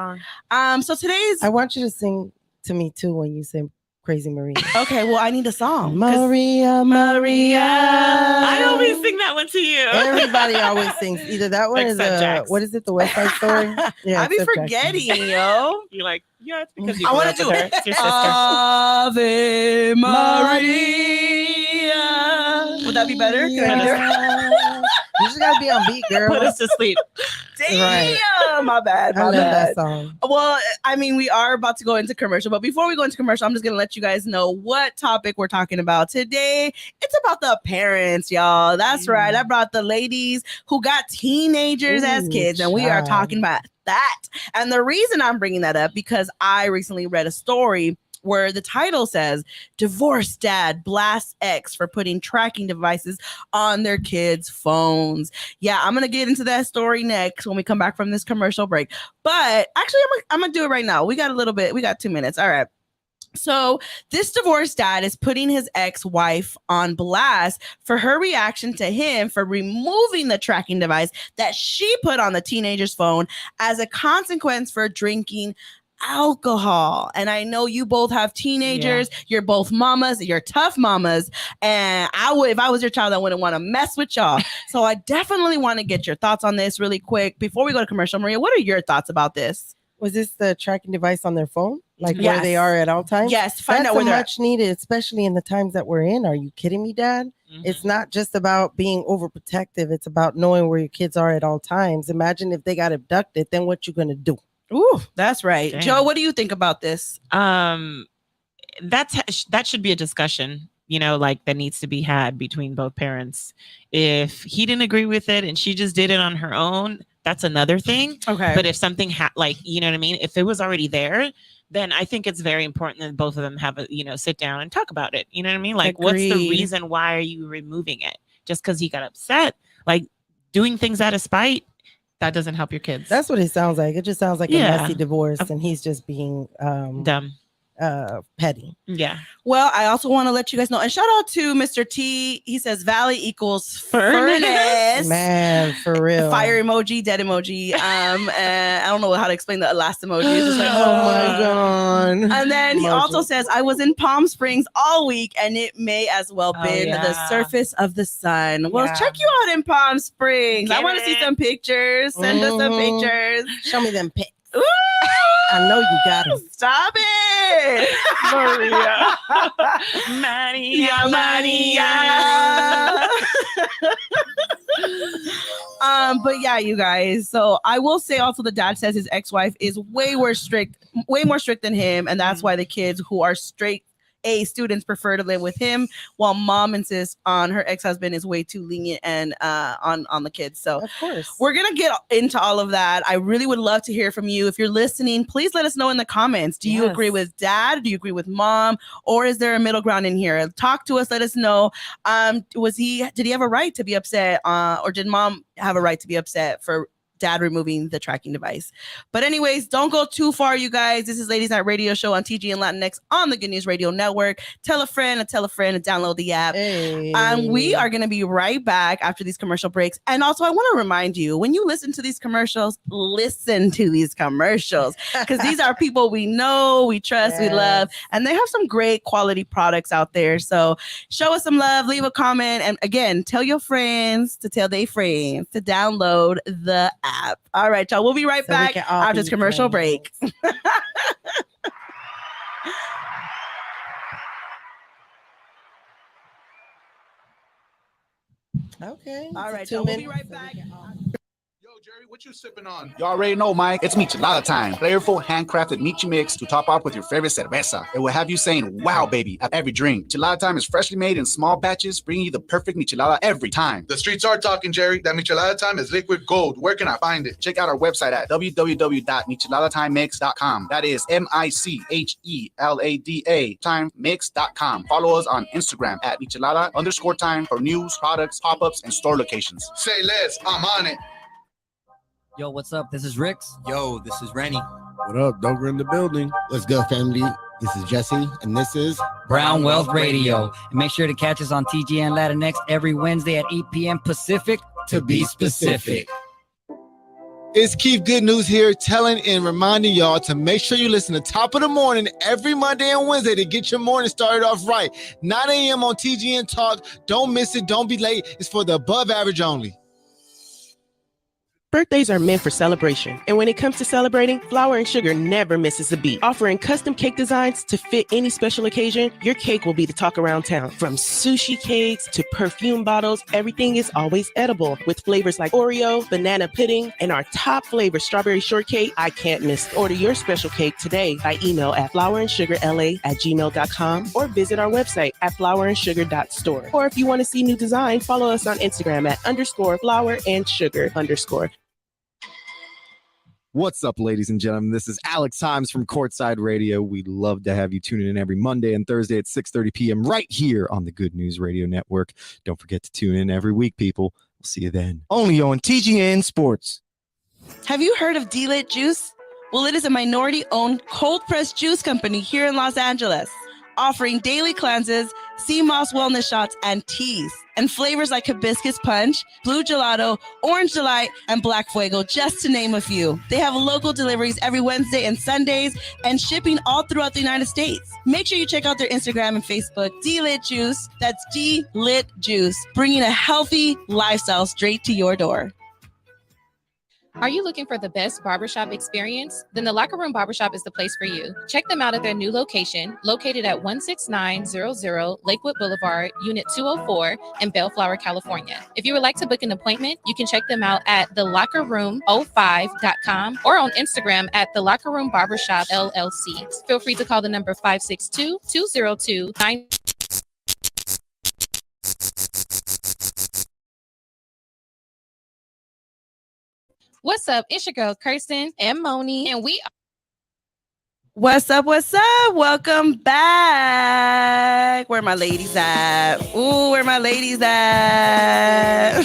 Speaker 2: song.
Speaker 1: So today's
Speaker 4: I want you to sing to me too when you say Crazy Maria.
Speaker 1: okay. Well, I need a song. 'Cause
Speaker 4: Maria, Maria.
Speaker 2: I always sing that one to you.
Speaker 4: Everybody always sings either that one
Speaker 2: Except
Speaker 4: is
Speaker 2: Jax.
Speaker 4: what is it? The West Side Story. Yeah,
Speaker 1: I be
Speaker 4: except Jax.
Speaker 1: forgetting, yo.
Speaker 2: You're like, yeah, it's because you
Speaker 1: I
Speaker 2: grew
Speaker 1: wanna
Speaker 2: up with
Speaker 1: do
Speaker 2: her.
Speaker 1: it.
Speaker 2: It's your sister.
Speaker 1: Ave Maria. Would that be better? Can I do that?
Speaker 4: You just gotta be on beat, girl.
Speaker 2: Put us to sleep.
Speaker 1: Damn, my bad.
Speaker 4: I
Speaker 1: My
Speaker 4: love
Speaker 1: bad.
Speaker 4: that song.
Speaker 1: Well, I mean, we are about to go into commercial, but before we go into commercial, I'm just gonna let you guys know what topic we're talking about today. It's about the parents, y'all. That's right. I brought the ladies who got teenagers as
Speaker 4: Ooh,
Speaker 1: kids, and we are
Speaker 4: child.
Speaker 1: talking about that. And the reason I'm bringing that up because I recently read a story where the title says divorced dad blasts ex for putting tracking devices on their kids' phones. Yeah, I'm gonna get into that story next when we come back from this commercial break. But actually, I'm gonna do it right now. We got a little bit. We got 2 minutes. All right. So this divorced dad is putting his ex-wife on blast for her reaction to him for removing the tracking device that she put on the teenager's phone as a consequence for drinking alcohol. And I know you both have teenagers. You're both mamas. You're tough mamas. And if I was your child, I wouldn't want to mess with y'all. So I definitely want to get your thoughts on this really quick before we go to commercial. Maria, what are your thoughts about this?
Speaker 4: Was this the tracking device on their phone? Like where
Speaker 1: Yes.
Speaker 4: they are at all times?
Speaker 1: Yes, find
Speaker 4: That's
Speaker 1: out where they're at.
Speaker 4: much needed, especially in the times that we're in. Are you kidding me, Dad?
Speaker 2: Mhm.
Speaker 4: It's not just about being overprotective. It's about knowing where your kids are at all times. Imagine if they got abducted, then what you gonna do?
Speaker 1: Ooh, that's right.
Speaker 2: Damn.
Speaker 1: Joe, what do you think about this?
Speaker 2: That should be a discussion, like that needs to be had between both parents. If he didn't agree with it and she just did it on her own, that's another thing.
Speaker 1: Okay.
Speaker 2: But if something you know what I mean? If it was already there, then I think it's very important that both of them have sit down and talk about it. You know what I mean? Like, what's the
Speaker 1: Agreed.
Speaker 2: reason? Why are you removing it? Just because he got upset? Like, doing things out of spite, that doesn't help your kids.
Speaker 4: That's what it sounds like. It just sounds like
Speaker 2: Yeah.
Speaker 4: a messy divorce, and he's just being
Speaker 2: dumb.
Speaker 4: petty.
Speaker 2: Yeah.
Speaker 1: Well, I also want to let you guys know, and shout out to Mr. T. He says Valley equals furnace.
Speaker 4: Man, for real.
Speaker 1: Fire emoji, dead emoji. And I don't know how to explain the last emoji. It's just like,
Speaker 4: Oh my god.
Speaker 1: And then he
Speaker 4: Emoji.
Speaker 1: also says, I was in Palm Springs all week, and it may as well
Speaker 2: Oh,
Speaker 1: been the
Speaker 2: yeah.
Speaker 1: surface of the sun. Well,
Speaker 2: Yeah.
Speaker 1: check you out in Palm Springs. I
Speaker 2: Get
Speaker 1: want to see
Speaker 2: it.
Speaker 1: some pictures. Send us some
Speaker 4: Mhm.
Speaker 1: pictures.
Speaker 4: Show me them pics.
Speaker 1: Ooh,
Speaker 4: I know you got 'em.
Speaker 1: Stop it. it.
Speaker 2: Maria. Maria,
Speaker 1: Maria. But yeah, you guys. So I will say also the dad says his ex-wife is way more strict than him, and that's why the kids who are straight A students prefer to live with him, while mom insists on her ex-husband is way too lenient and on the kids. So
Speaker 4: Of course.
Speaker 1: we're gonna get into all of that. I really would love to hear from you. If you're listening, please let us know in the comments. Do you agree with dad? Do you agree with mom? Or is there a middle ground in here? Talk to us. Let us know. Did he have a right to be upset? Or did mom have a right to be upset for dad removing the tracking device? But anyways, don't go too far, you guys. This is Ladies Night Radio Show on TG and Latinx on the Good News Radio Network. Tell a friend and download the app.
Speaker 4: Hey.
Speaker 1: We are going to be right back after these commercial breaks. And also, I want to remind you, when you listen to these commercials, listen to these commercials, because these are people we know, we trust, we love, and they have some great quality products out there. So show us some love, leave a comment, and again, tell your friends to tell their friends to download the app. All right, y'all. We'll be right back after this commercial break.
Speaker 4: Okay.
Speaker 1: All right, y'all. We'll be right back.
Speaker 5: Yo, Jerry, what you sipping on? You already know, Mike. It's Michelada time. Flavorful, handcrafted Michi mix to top off with your favorite cerveza. It will have you saying, wow, baby, at every drink. Michelada time is freshly made in small batches, bringing you the perfect Michelada every time.
Speaker 6: The streets are talking, Jerry. That Michelada time is liquid gold. Where can I find it?
Speaker 5: Check out our website at www.micheladatimemix.com. That is MICHELADA timemix.com. Follow us on Instagram at Michelada_time for news, products, pop-ups, and store locations.
Speaker 6: Say less. I'm on it.
Speaker 7: Yo, what's up? This is Rix.
Speaker 8: Yo, this is Rennie.
Speaker 9: What up? Dover in the building.
Speaker 10: What's good, family? This is Jesse, and this is
Speaker 7: Brown Wealth Radio. And make sure to catch us on TGN Latinx every Wednesday at 8 p.m. Pacific, to be specific.
Speaker 9: It's Keith Good News here, telling and reminding y'all to make sure you listen to Top of the Morning every Monday and Wednesday to get your morning started off right. 9 a.m. on TGN Talk. Don't miss it. Don't be late. It's for the above average only.
Speaker 11: Birthdays are meant for celebration, and when it comes to celebrating, Flour and Sugar never misses a beat. Offering custom cake designs to fit any special occasion, your cake will be the talk around town. From sushi cakes to perfume bottles, everything is always edible, with flavors like Oreo, banana pudding, and our top flavor, strawberry shortcake. I can't miss. Order your special cake today by email at flourandsugarla@gmail.com or visit our website at flourandsugar.store. Or if you want to see new designs, follow us on Instagram at _flour_and_sugar_.
Speaker 12: What's up, ladies and gentlemen? This is Alex Himes from Courtside Radio. We'd love to have you tune in every Monday and Thursday at 6:30 p.m. right here on the Good News Radio Network. Don't forget to tune in every week, people. We'll see you then.
Speaker 9: Only on TGN Sports.
Speaker 1: Have you heard of D-Lit Juice? Well, it is a minority-owned cold-pressed juice company here in Los Angeles, offering daily cleanses, sea moss wellness shots, and teas, and flavors like hibiscus punch, blue gelato, orange delight, and black fuego, just to name a few. They have local deliveries every Wednesday and Sundays, and shipping all throughout the United States. Make sure you check out their Instagram and Facebook, D-Lit Juice. That's D-Lit Juice, bringing a healthy lifestyle straight to your door.
Speaker 13: Are you looking for the best barbershop experience? Then the Locker Room Barbershop is the place for you. Check them out at their new location, located at 16900 Lakewood Boulevard, Unit 204 in Bellflower, California. If you would like to book an appointment, you can check them out at thelockerroom05.com or on Instagram at The Locker Room Barbershop LLC. Feel free to call the number 562-202-9. What's up? It's your girl, Kirsten and Moni, and we are.
Speaker 1: What's up? What's up? Welcome back. Where my ladies at? Ooh, where my ladies at?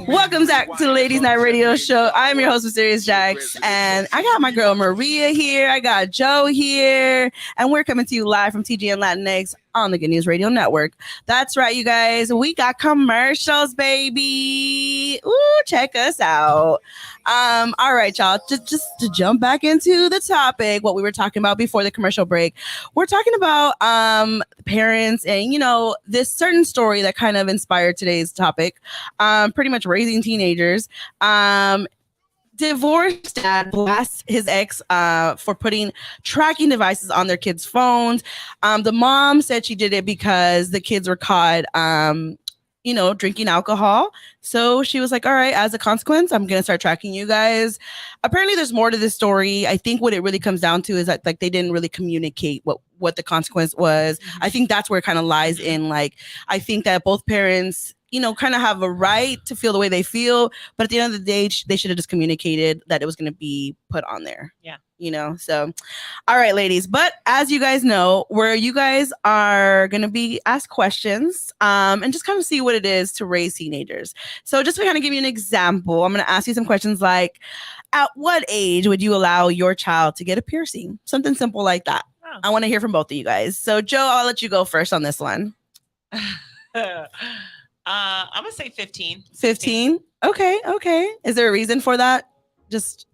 Speaker 1: Welcome back to the Ladies Night Radio Show. I'm your host, Mysterious Jax, and I got my girl Maria here. I got Joe here, and we're coming to you live from TGN Latinx on the Good News Radio Network. That's right, you guys. We got commercials, baby. Ooh, check us out. All right, y'all. Just to jump back into the topic, what we were talking about before the commercial break, we're talking about parents and, you know, this certain story that kind of inspired today's topic. Pretty much raising teenagers. divorced dad blasts his ex for putting tracking devices on their kids' phones. The mom said she did it because the kids were caught drinking alcohol. So she was like, all right, as a consequence, I'm going to start tracking you guys. Apparently there's more to this story. I think what it really comes down to is that like they didn't really communicate what the consequence was. I think that's where it kind of lies in. Like, I think that both parents, kind of have a right to feel the way they feel, but at the end of the day, they should have just communicated that it was going to be put on there.
Speaker 2: Yeah.
Speaker 1: So, all right, ladies. But as you guys know, where you guys are going to be asked questions and just kind of see what it is to raise teenagers. So just to kind of give you an example, I'm going to ask you some questions like, at what age would you allow your child to get a piercing? Something simple like that.
Speaker 2: Oh.
Speaker 1: I want to hear from both of you guys. So Joe, I'll let you go first on this one.
Speaker 2: I'm gonna say 15.
Speaker 1: 15. Okay. Is there a reason for that? Just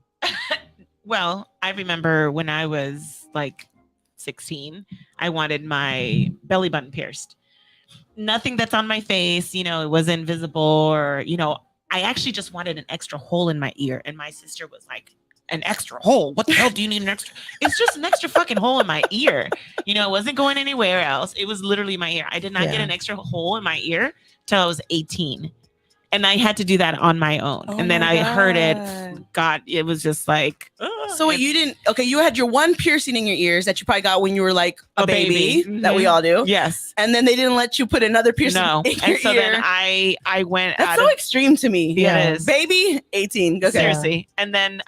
Speaker 2: Well, I remember when I was like 16, I wanted my belly button pierced. Nothing that's on my face, it wasn't visible, or I actually just wanted an extra hole in my ear, and my sister was like, an extra hole? What the hell do you need an extra? It's just an extra fucking hole in my ear. It wasn't going anywhere else. It was literally my ear. I did not get an extra hole in my ear till I was 18. And I had to do that on my own. And then I heard it. God, it was just like.
Speaker 1: So you didn't. Okay, you had your one piercing in your ears that you probably got when you were like a baby. That we all do.
Speaker 2: Yes.
Speaker 1: And then they didn't let you put another piercing in your
Speaker 2: and so
Speaker 1: ear.
Speaker 2: then I went.
Speaker 1: That's so extreme to me.
Speaker 2: Yeah, it is.
Speaker 1: Baby, 18. Okay.
Speaker 2: Seriously. And then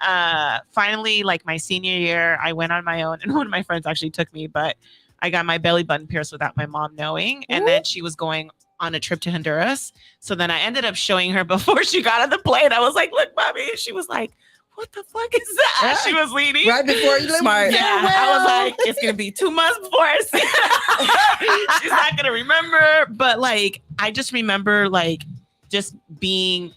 Speaker 2: finally, like my senior year, I went on my own, and one of my friends actually took me, but I got my belly button pierced without my mom knowing. And then she was going on a trip to Honduras. So then I ended up showing her before she got on the plane. I was like, look, mommy. And she was like, what the fuck is that? She was leaning.
Speaker 4: Right before you
Speaker 1: Smart.
Speaker 2: Yeah. I was like, it's going to be 2 months before I see it. She's not going to remember. But like, I just remember like just being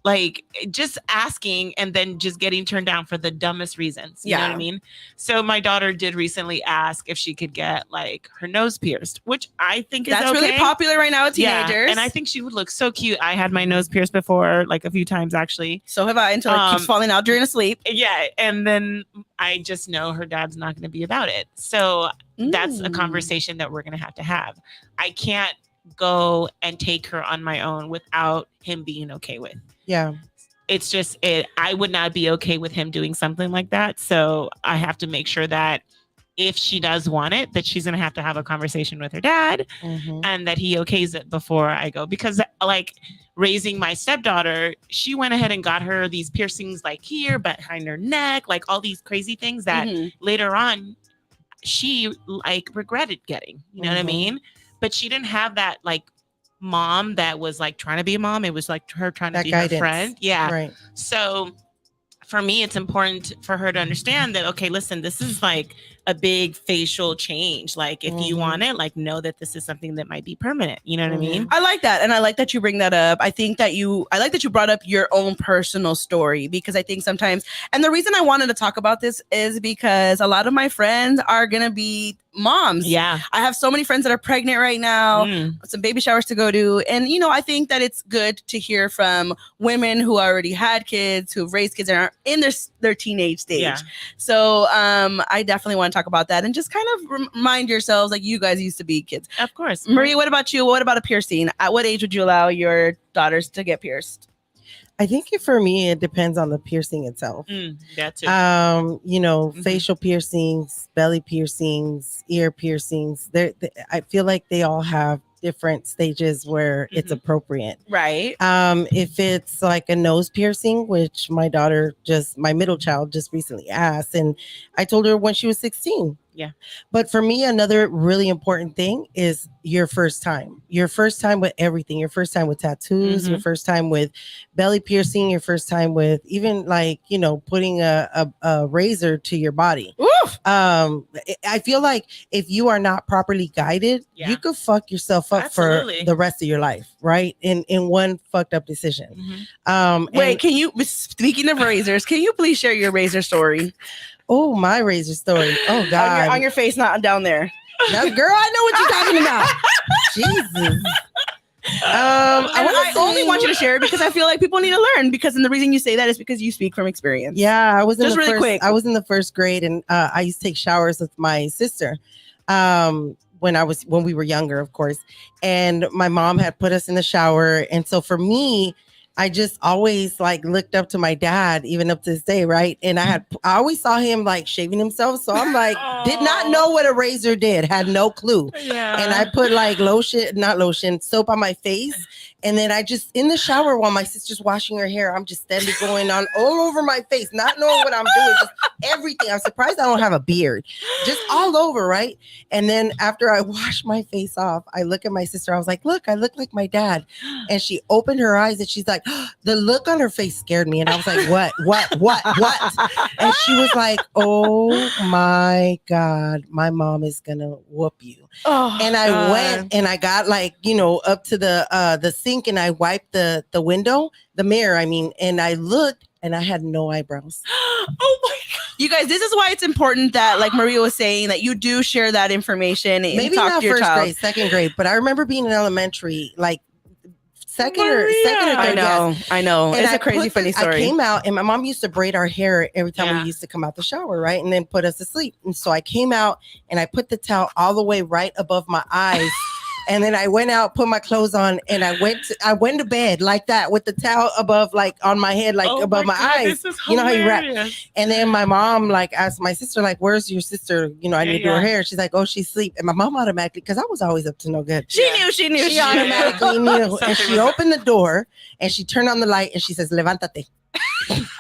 Speaker 2: like, just asking and then just getting turned down for the dumbest reasons. You know what I mean? So my daughter did recently ask if she could get like her nose pierced, which I think is
Speaker 1: That's really popular right now with teenagers.
Speaker 2: Yeah, and I think she would look so cute. I had my nose pierced before, like a few times actually.
Speaker 1: So have I, until it keeps falling out during a sleep.
Speaker 2: Yeah, and then I just know her dad's not going to be about it. So that's a conversation that we're going to have. I can't go and take her on my own without him being okay with.
Speaker 4: Yeah.
Speaker 2: It's just I would not be okay with him doing something like that. So I have to make sure that if she does want it, that she's going to have a conversation with her dad and that he okays it before I go. Because like raising my stepdaughter, she went ahead and got her these piercings like here, behind her neck, like all these crazy things that later on she like regretted getting, you know what I mean? But she didn't have that like mom that was like trying to be a mom. It was like her trying to be her friend. Yeah.
Speaker 4: Right.
Speaker 2: So for me, it's important for her to understand that, okay, listen, this is like a big facial change. Like if you want it, like know that this is something that might be permanent. You know what I mean?
Speaker 1: I like that. And I like that you bring that up. I like that you brought up your own personal story, because I think sometimes, and the reason I wanted to talk about this is because a lot of my friends are going to be moms.
Speaker 2: Yeah.
Speaker 1: I have so many friends that are pregnant right now, some baby showers to go to. And, I think that it's good to hear from women who already had kids, who've raised kids and are in their teenage stage.
Speaker 2: Yeah.
Speaker 1: So I definitely want to talk about that and just kind of remind yourselves like you guys used to be kids.
Speaker 2: Of course.
Speaker 1: Maria, what about you? What about a piercing? At what age would you allow your daughters to get pierced?
Speaker 4: I think for me, it depends on the piercing itself.
Speaker 2: That too.
Speaker 4: Facial piercings, belly piercings, ear piercings. I feel like they all have different stages where it's appropriate.
Speaker 1: Right.
Speaker 4: If it's like a nose piercing, which my middle child just recently asked, and I told her when she was 16.
Speaker 2: Yeah.
Speaker 4: But for me, another really important thing is your first time with everything, your first time with tattoos, your first time with belly piercing, your first time with even like, putting a razor to your body.
Speaker 1: Oof.
Speaker 4: I feel like if you are not properly guided, you could fuck yourself up for the rest of your life. Right. In one fucked up decision.
Speaker 1: Wait, speaking of razors, can you please share your razor story?
Speaker 4: Oh, my razor story. Oh, God.
Speaker 1: On your face, not down there.
Speaker 4: No, girl, I know what you're talking about. Jesus.
Speaker 1: I only want you to share it because I feel like people need to learn. Because and the reason you say that is because you speak from experience.
Speaker 4: Yeah, I was in
Speaker 1: Just
Speaker 4: the
Speaker 1: really
Speaker 4: first.
Speaker 1: quick.
Speaker 4: I was in the first grade, and I used to take showers with my sister. When we were younger, of course, and my mom had put us in the shower, and so for me, I just always like looked up to my dad, even up to this day, right? And I always saw him like shaving himself, so I'm like, did not know what a razor did, had no clue.
Speaker 2: Yeah.
Speaker 4: And I put like soap on my face. And then I just in the shower while my sister's washing her hair, I'm just steadily going on all over my face, not knowing what I'm doing, just everything. I'm surprised I don't have a beard, just all over, right? And then after I washed my face off, I look at my sister. I was like, look, I look like my dad. And she opened her eyes and she's like, the look on her face scared me. And I was like, what? And she was like, oh my God, my mom is gonna whoop you. And I went and I got like, up to the sink and I wiped the mirror, and I looked and I had no eyebrows.
Speaker 1: Oh my God. You guys, this is why it's important that, like Maria was saying, that you do share that information and
Speaker 4: Maybe
Speaker 1: talk
Speaker 4: not
Speaker 1: to your
Speaker 4: first
Speaker 1: child.
Speaker 4: grade, second grade, but I remember being in elementary, like second or third.
Speaker 1: I know.
Speaker 4: And
Speaker 1: It's a crazy funny story.
Speaker 4: I came out and my mom used to braid our hair every time we used to come out the shower, right? And then put us to sleep. And so I came out and I put the towel all the way right above my eyes. And then I went out, put my clothes on, and I went to bed like that with the towel above, like on my head, like above my eyes. You know how you wrap. And then my mom like asked my sister, like, "Where's your sister? I need to do her hair." She's like, "Oh, she's asleep." And my mom automatically, because I was always up to no good.
Speaker 1: She knew.
Speaker 4: She automatically knew. And she opened the door and she turned on the light and she says, "Levántate."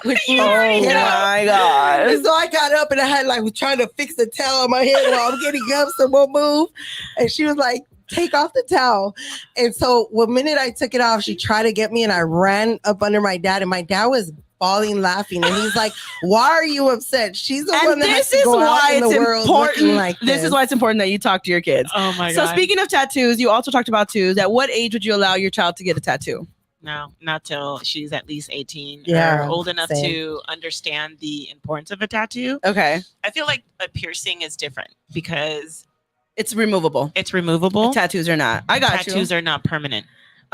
Speaker 4: Which means,
Speaker 1: my God.
Speaker 4: And so I got up and I had like was trying to fix the towel on my head while I'm getting up so won't move. And she was like, take off the towel. And so the minute I took it off, she tried to get me and I ran up under my dad and my dad was bawling, laughing. And he's like, why are you upset? She's the one that has to go out in the world looking like this.
Speaker 1: This is why it's important that you talk to your kids.
Speaker 2: Oh my God.
Speaker 1: So speaking of tattoos, you also talked about tattoos. At what age would you allow your child to get a tattoo?
Speaker 2: No, not till she's at least 18
Speaker 4: Yeah,
Speaker 2: or old enough
Speaker 4: same.
Speaker 2: to understand the importance of a tattoo.
Speaker 1: Okay.
Speaker 2: I feel like a piercing is different because
Speaker 1: it's removable.
Speaker 2: It's removable.
Speaker 1: Tattoos are not. I got
Speaker 2: Tattoos
Speaker 1: you.
Speaker 2: are not permanent.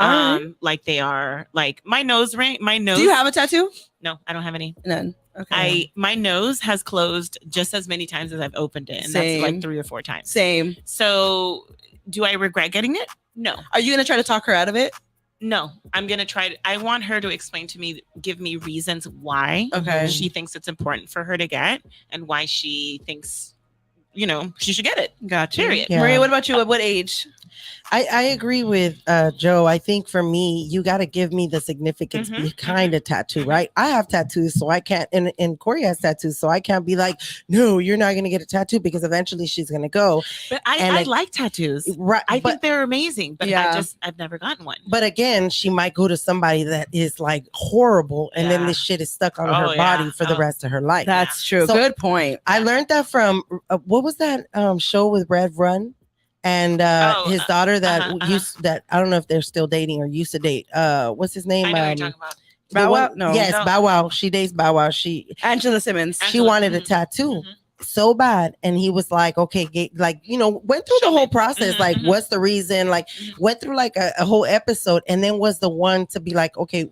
Speaker 1: Alright.
Speaker 2: Like they are like my nose ring. My nose.
Speaker 1: Do you have a tattoo?
Speaker 2: No, I don't have any.
Speaker 1: None. Okay.
Speaker 2: My nose has closed just as many times as I've opened it, and
Speaker 1: Same.
Speaker 2: that's like 3 or 4 times.
Speaker 1: Same.
Speaker 2: So, do I regret getting it? No.
Speaker 1: Are you gonna try to talk her out of it?
Speaker 2: No, I'm gonna try. I want her to explain to me, give me reasons why she thinks it's important for her to get, and why she thinks, she should get it.
Speaker 1: Gotcha.
Speaker 2: Period.
Speaker 4: Yeah.
Speaker 1: Maria, what about you? At what age?
Speaker 4: I agree with Joe. I think for me, you got to give me the significance behind a tattoo, right? I have tattoos, so I can't, and Corey has tattoos, so I can't be like, no, you're not going to get a tattoo because eventually she's going to go.
Speaker 2: But I like tattoos.
Speaker 4: Right.
Speaker 2: I think they're amazing, but I've never gotten one.
Speaker 4: But again, she might go to somebody that is like horrible, and then this shit is stuck on her body for the rest of her life.
Speaker 1: That's true.
Speaker 4: So
Speaker 1: good point.
Speaker 4: I learned that from what was that show with Rev Run? And his daughter that used that I don't know if they're still dating or used to date. What's his name?
Speaker 2: I know what you're talking about.
Speaker 1: Bow Wow? No.
Speaker 4: Yes,
Speaker 1: No.
Speaker 4: Bow Wow. She dates Bow Wow.
Speaker 1: Angela Simmons.
Speaker 4: She wanted a tattoo so bad, and he was like, "Okay, went through the whole process. Like, what's the reason? Like, went through like a whole episode, and then was the one to be like, okay,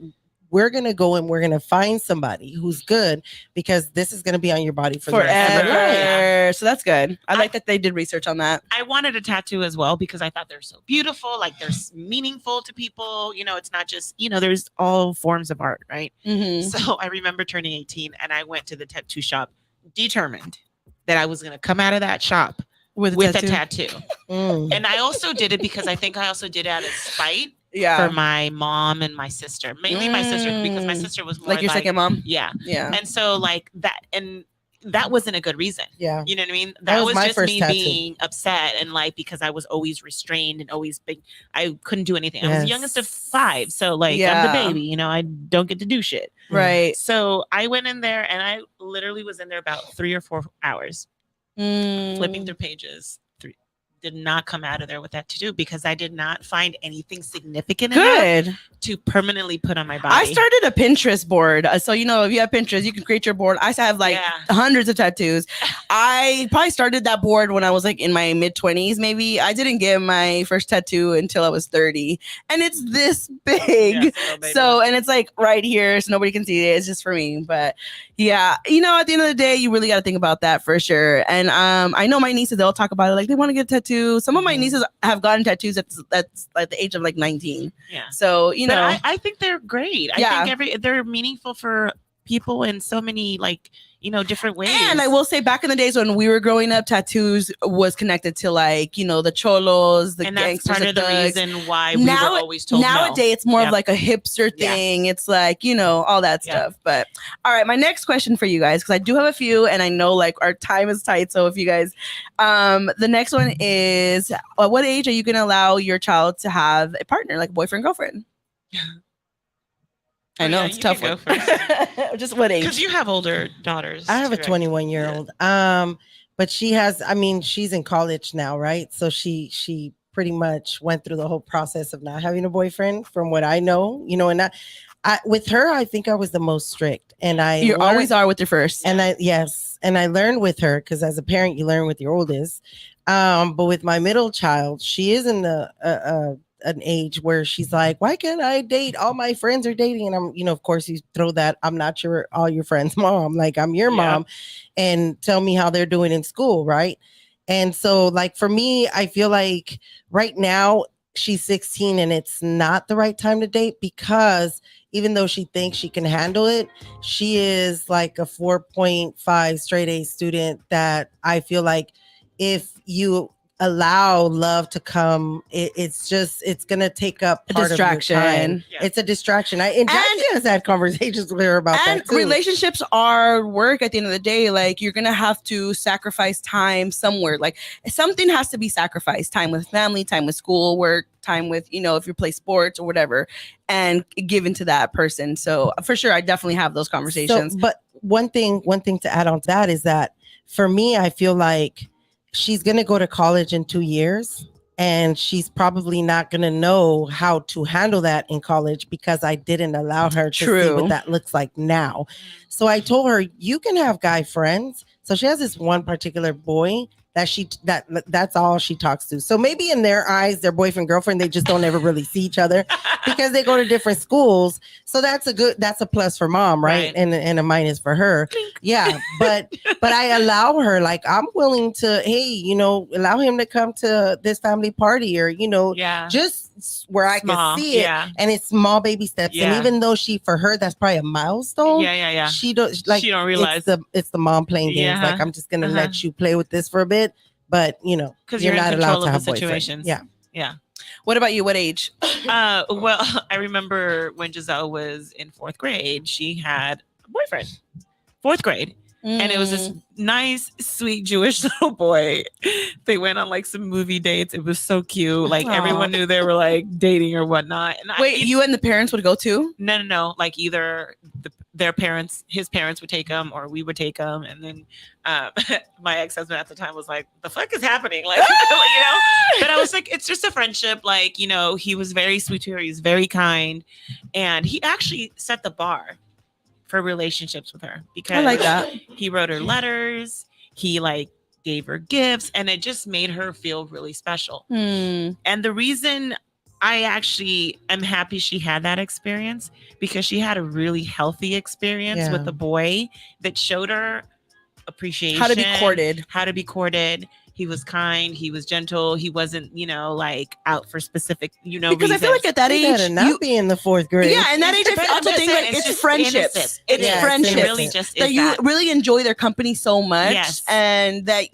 Speaker 4: we're gonna go and we're gonna find somebody who's good because this is gonna be on your body for the rest of your life."
Speaker 1: Forever. So that's good. I like that they did research on that.
Speaker 2: I wanted a tattoo as well because I thought they're so beautiful, like they're meaningful to people. It's not just, there's all forms of art, right?
Speaker 1: Mm-hmm.
Speaker 2: So I remember turning 18 and I went to the tattoo shop determined that I was going to come out of that shop with a tattoo. And I also did it because I think I also did it out of spite.
Speaker 1: Yeah.
Speaker 2: For my mom and my sister, mainly my sister, because my sister was more
Speaker 1: like your second mom.
Speaker 2: Yeah.
Speaker 1: Yeah.
Speaker 2: And so like that, and that wasn't a good reason.
Speaker 4: Yeah.
Speaker 2: You know what I mean?
Speaker 4: That
Speaker 2: That
Speaker 4: was
Speaker 2: was
Speaker 4: my
Speaker 2: just
Speaker 4: first
Speaker 2: me
Speaker 4: tattoo.
Speaker 2: being upset and like because I was always restrained and always big. I couldn't do anything. I was the youngest of 5. So like I'm the baby, I don't get to do shit.
Speaker 1: Right.
Speaker 2: So I went in there and I literally was in there about 3 or 4 hours flipping through pages. did not come out of there with that tattoo because I did not find anything significant enough
Speaker 1: Good.
Speaker 2: to permanently put on my body.
Speaker 1: I started a Pinterest board. So, if you have Pinterest, you can create your board. I have like hundreds of tattoos. I probably started that board when I was like in my mid-20s, maybe. I didn't get my first tattoo until I was 30. And it's this big. So, and it's like right here, so nobody can see it. It's just for me. But yeah, at the end of the day, you really got to think about that for sure. And I know my nieces, they'll talk about it. Like they want to get a tattoo. Some of my nieces have gotten tattoos that's like the age of like 19.
Speaker 2: Yeah.
Speaker 1: So,
Speaker 2: But I think they're great. I think they're meaningful for people in so many different ways.
Speaker 1: And I will say back in the days when we were growing up, tattoos was connected to like, the cholos, the
Speaker 2: and that's
Speaker 1: gangsters,
Speaker 2: part of
Speaker 1: the
Speaker 2: the
Speaker 1: thugs.
Speaker 2: reason why we were always told
Speaker 1: nowadays it's more
Speaker 2: Yep.
Speaker 1: of like a hipster thing. It's like, all that stuff. But all right, my next question for you guys, because I do have a few and I know like our time is tight. So if you guys, the next one is, at what age are you going to allow your child to have a partner, like a boyfriend, girlfriend? I know it's a tough one. Just what age?
Speaker 2: Because you have older daughters.
Speaker 4: I have a
Speaker 2: too, right?
Speaker 4: 21-year-old. But she's in college now, right? So she pretty much went through the whole process of not having a boyfriend, from what I know, and with her, I think I was the most strict, and you
Speaker 1: always are with your first.
Speaker 4: And I learned with her, because as a parent, you learn with your oldest. But with my middle child, she is in an age where she's like, why can't I date? All my friends are dating. And I'm, of course you throw that, I'm not all your friends' mom. Like I'm your mom, and tell me how they're doing in school. Right. And so like, for me, I feel like right now she's 16 and it's not the right time to date, because even though she thinks she can handle it, she is like a 4.5 straight A student that I feel like if you allow love to come, it's gonna take up part of your time. It's a distraction. And Jackie has had conversations with her about that too.
Speaker 1: Relationships are work at the end of the day. Like you're gonna have to sacrifice time somewhere. Like something has to be sacrificed: time with family, time with school, work, time with if you play sports or whatever, and given to that person. So for sure, I definitely have those conversations.
Speaker 4: So, but one thing to add on to that is that for me, I feel like she's going to go to college in 2 years, and she's probably not going to know how to handle that in college, because I didn't allow her to see what that looks like now. So I told her, you can have guy friends. So she has this one particular boy that's all she talks to. So maybe in their eyes, their boyfriend, girlfriend, they just don't ever really see each other because they go to different schools. So that's a plus for mom, right? And a minus for her. Yeah. But I allow her, like, I'm willing to, hey, allow him to come to this family party, or, just where I can see it. And it's small baby steps. And even though for her, that's probably a milestone. She don't realize it's the mom playing games. Like, I'm just going to let you play with this for a bit. But
Speaker 2: because you're not allowed to have situations. Yeah.
Speaker 1: What about you? What age?
Speaker 2: Well, I remember when Giselle was in 4th grade, she had a boyfriend. 4th grade. And it was this nice, sweet Jewish little boy. They went on like some movie dates. It was so cute. Like everyone knew they were like dating or whatnot. And
Speaker 1: you and the parents would go too?
Speaker 2: No. Like either his parents would take him, or we would take him. And then my ex-husband at the time was like, "The fuck is happening?" Like, But I was like, it's just a friendship. Like, he was very sweet to her. He was very kind, and he actually set the bar for relationships with her, because
Speaker 1: I like that.
Speaker 2: He wrote her letters, he like gave her gifts, and it just made her feel really special. And the reason I actually am happy she had that experience, because she had a really healthy experience with a boy that showed her appreciation, how to be courted. He was kind. He was gentle. He wasn't, like out for specific, because
Speaker 1: reasons. I feel like at that age,
Speaker 4: you be in the 4th grade.
Speaker 1: Yeah, and that age, I also think like it's friendships. It's friendships.
Speaker 2: It really just
Speaker 1: that
Speaker 2: is
Speaker 1: you really enjoy their company so much,
Speaker 2: Yes.
Speaker 1: and that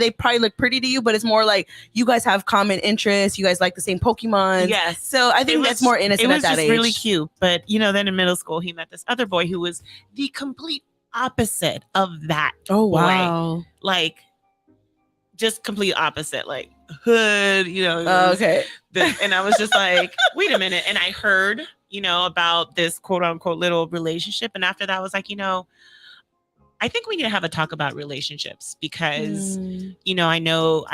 Speaker 1: they probably look pretty to you, but it's more like you guys have common interests. You guys like the same Pokemon.
Speaker 2: Yes.
Speaker 1: So I think that's more innocent at that age.
Speaker 2: It was just really cute. But then in middle school, he met this other boy who was the complete opposite of that.
Speaker 1: Oh
Speaker 2: wow! Boy. Like, just complete opposite, like hood,
Speaker 1: okay.
Speaker 2: And I was just like, wait a minute. And I heard, about this quote unquote little relationship. And after that, I was like, I I think we need to have a talk about relationships because, I know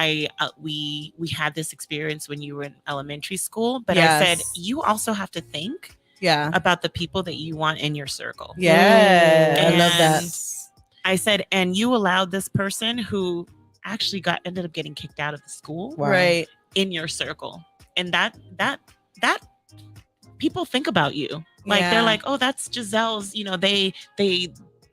Speaker 2: we had this experience when you were in elementary school, but I said, you also have to think about the people that you want in your circle.
Speaker 1: Yeah.
Speaker 4: I love that.
Speaker 2: I said, and you allowed this person who actually ended up getting kicked out of the school,
Speaker 1: right,
Speaker 2: in your circle, and that people think about you, like they're like, oh, that's Giselle's.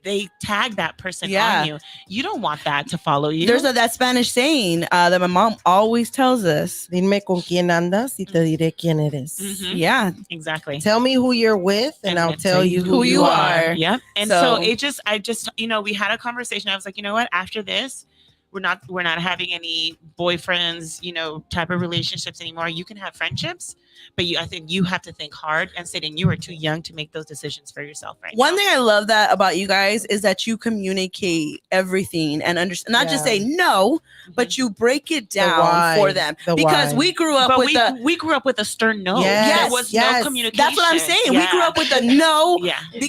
Speaker 2: They tag that person on you. You don't want that to follow you.
Speaker 1: There's that Spanish saying that my mom always tells us.
Speaker 4: Dime con quién andas y te diré quién eres.
Speaker 1: Yeah,
Speaker 2: exactly.
Speaker 4: Tell me who you're with and I'll tell you who you are.
Speaker 2: Yep. And so I just, we had a conversation. I was like, you know what? After this, we're not having any boyfriends, type of relationships anymore. You can have friendships, but I think you have to think hard and say, and you are too young to make those decisions for yourself right now.
Speaker 1: One thing I love that about you guys is that you communicate everything and understand, not just say no, but you break it down for them. Because we grew up
Speaker 2: we grew up with a stern no.
Speaker 1: Yes,
Speaker 2: there was no communication.
Speaker 1: That's what I'm saying. We grew up with a no,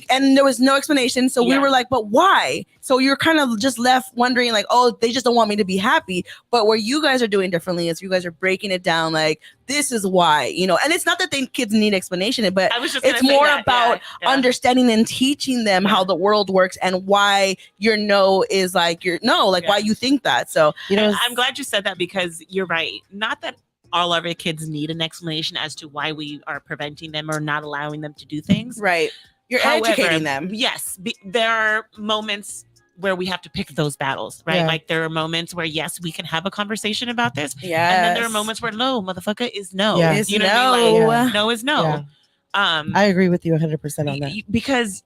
Speaker 1: and there was no explanation. So we were like, but why? So you're kind of just left wondering, like, oh, they just don't want me to be happy. But what you guys are doing differently is you guys are breaking it down, like, this is why, and it's not that kids need explanation, but it's more about understanding and teaching them how the world works and why your no is like your no, like why you think that. So,
Speaker 2: I'm glad you said that because you're right. Not that all of our kids need an explanation as to why we are preventing them or not allowing them to do things.
Speaker 1: Right. You're educating them.
Speaker 2: Yes. There are moments where we have to pick those battles, right? Like there are moments where, yes, we can have a conversation about this.
Speaker 1: Yeah.
Speaker 2: And then there are moments where no, motherfucker is no.
Speaker 4: Yeah.
Speaker 1: It's
Speaker 2: you know
Speaker 1: no.
Speaker 2: what I mean? Like, no is no.
Speaker 4: Yeah. I agree with you 100% on that.
Speaker 2: Because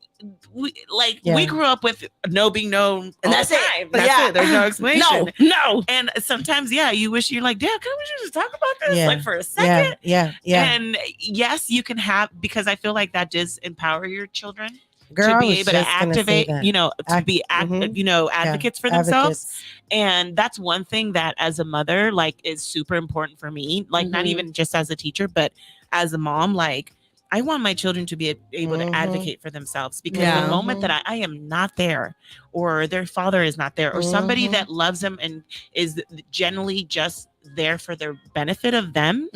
Speaker 2: we grew up with no being no
Speaker 1: and
Speaker 2: all
Speaker 1: that's
Speaker 2: the
Speaker 1: it.
Speaker 2: time. That's it. There's no explanation.
Speaker 1: No.
Speaker 2: And sometimes, you wish you're like, damn, can we just talk about this like for a
Speaker 4: Yeah.
Speaker 2: second?
Speaker 4: Yeah.
Speaker 2: And yes, you can because I feel like that does empower your children.
Speaker 4: Girl,
Speaker 2: to be able to activate, to be advocates for themselves. And that's one thing that as a mother, like, is super important for me. Like, not even just as a teacher, but as a mom, like, I want my children to be able to advocate for themselves because the moment that I am not there or their father is not there or somebody that loves them and is generally just there for their benefit of them,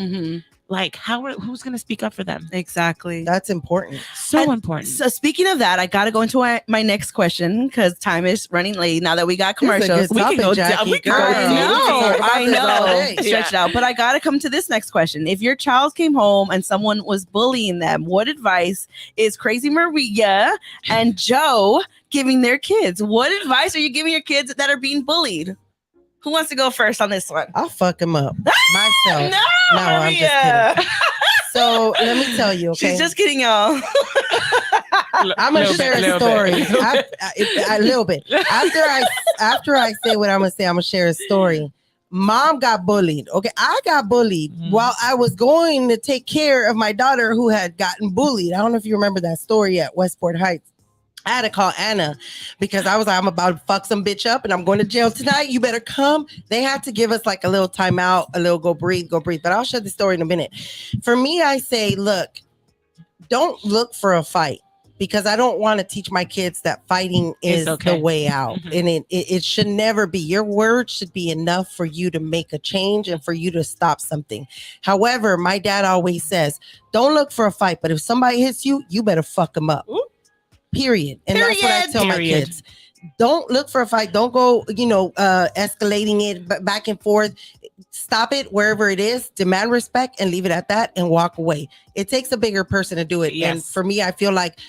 Speaker 2: like who's going to speak up for them?
Speaker 1: Exactly.
Speaker 4: That's important.
Speaker 2: So important.
Speaker 1: So speaking of that, I got to go into my next question because time is running late. Now that we got commercials, we can go down. I know. Stretch it out. But I got to come to this next question. If your child came home and someone was bullying them, what advice is Crazy Maria and Joe giving their kids? What advice are you giving your kids that are being bullied? Who wants to go first on this one?
Speaker 4: I'll fuck him up myself.
Speaker 1: No,
Speaker 4: I'm just kidding. So let me tell you, okay?
Speaker 1: She's just kidding, y'all.
Speaker 4: I'm gonna share a story. A little bit. After I say what I'm gonna say, I'm gonna share a story. Mom got bullied. Okay, I got bullied while I was going to take care of my daughter who had gotten bullied. I don't know if you remember that story at Westport Heights. I had to call Anna because I was like, I'm about to fuck some bitch up and I'm going to jail tonight. You better come. They had to give us like a little timeout, a little go breathe. But I'll share the story in a minute. For me, I say, look, don't look for a fight because I don't want to teach my kids that fighting is the way out. And it should never be. Your word should be enough for you to make a change and for you to stop something. However, my dad always says, don't look for a fight. But if somebody hits you, you better fuck them up. Ooh. Period. And that's what I tell my kids. Don't look for a fight. Don't go, escalating it back and forth. Stop it wherever it is. Demand respect and leave it at that and walk away. It takes a bigger person to do it.
Speaker 2: Yes.
Speaker 4: And for me, I feel like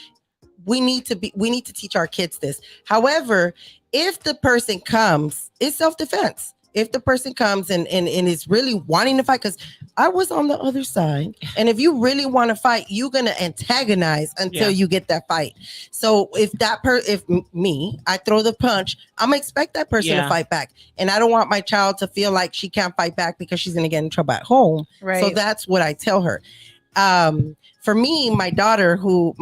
Speaker 4: we need to teach our kids this. However, if the person comes, it's self-defense. If the person comes and is really wanting to fight, because I was on the other side, and if you really want to fight, you're gonna antagonize until you get that fight. So if I throw the punch, I'm gonna expect that person to fight back, and I don't want my child to feel like she can't fight back because she's gonna get in trouble at home. Right. So that's what I tell her. For me, my daughter, who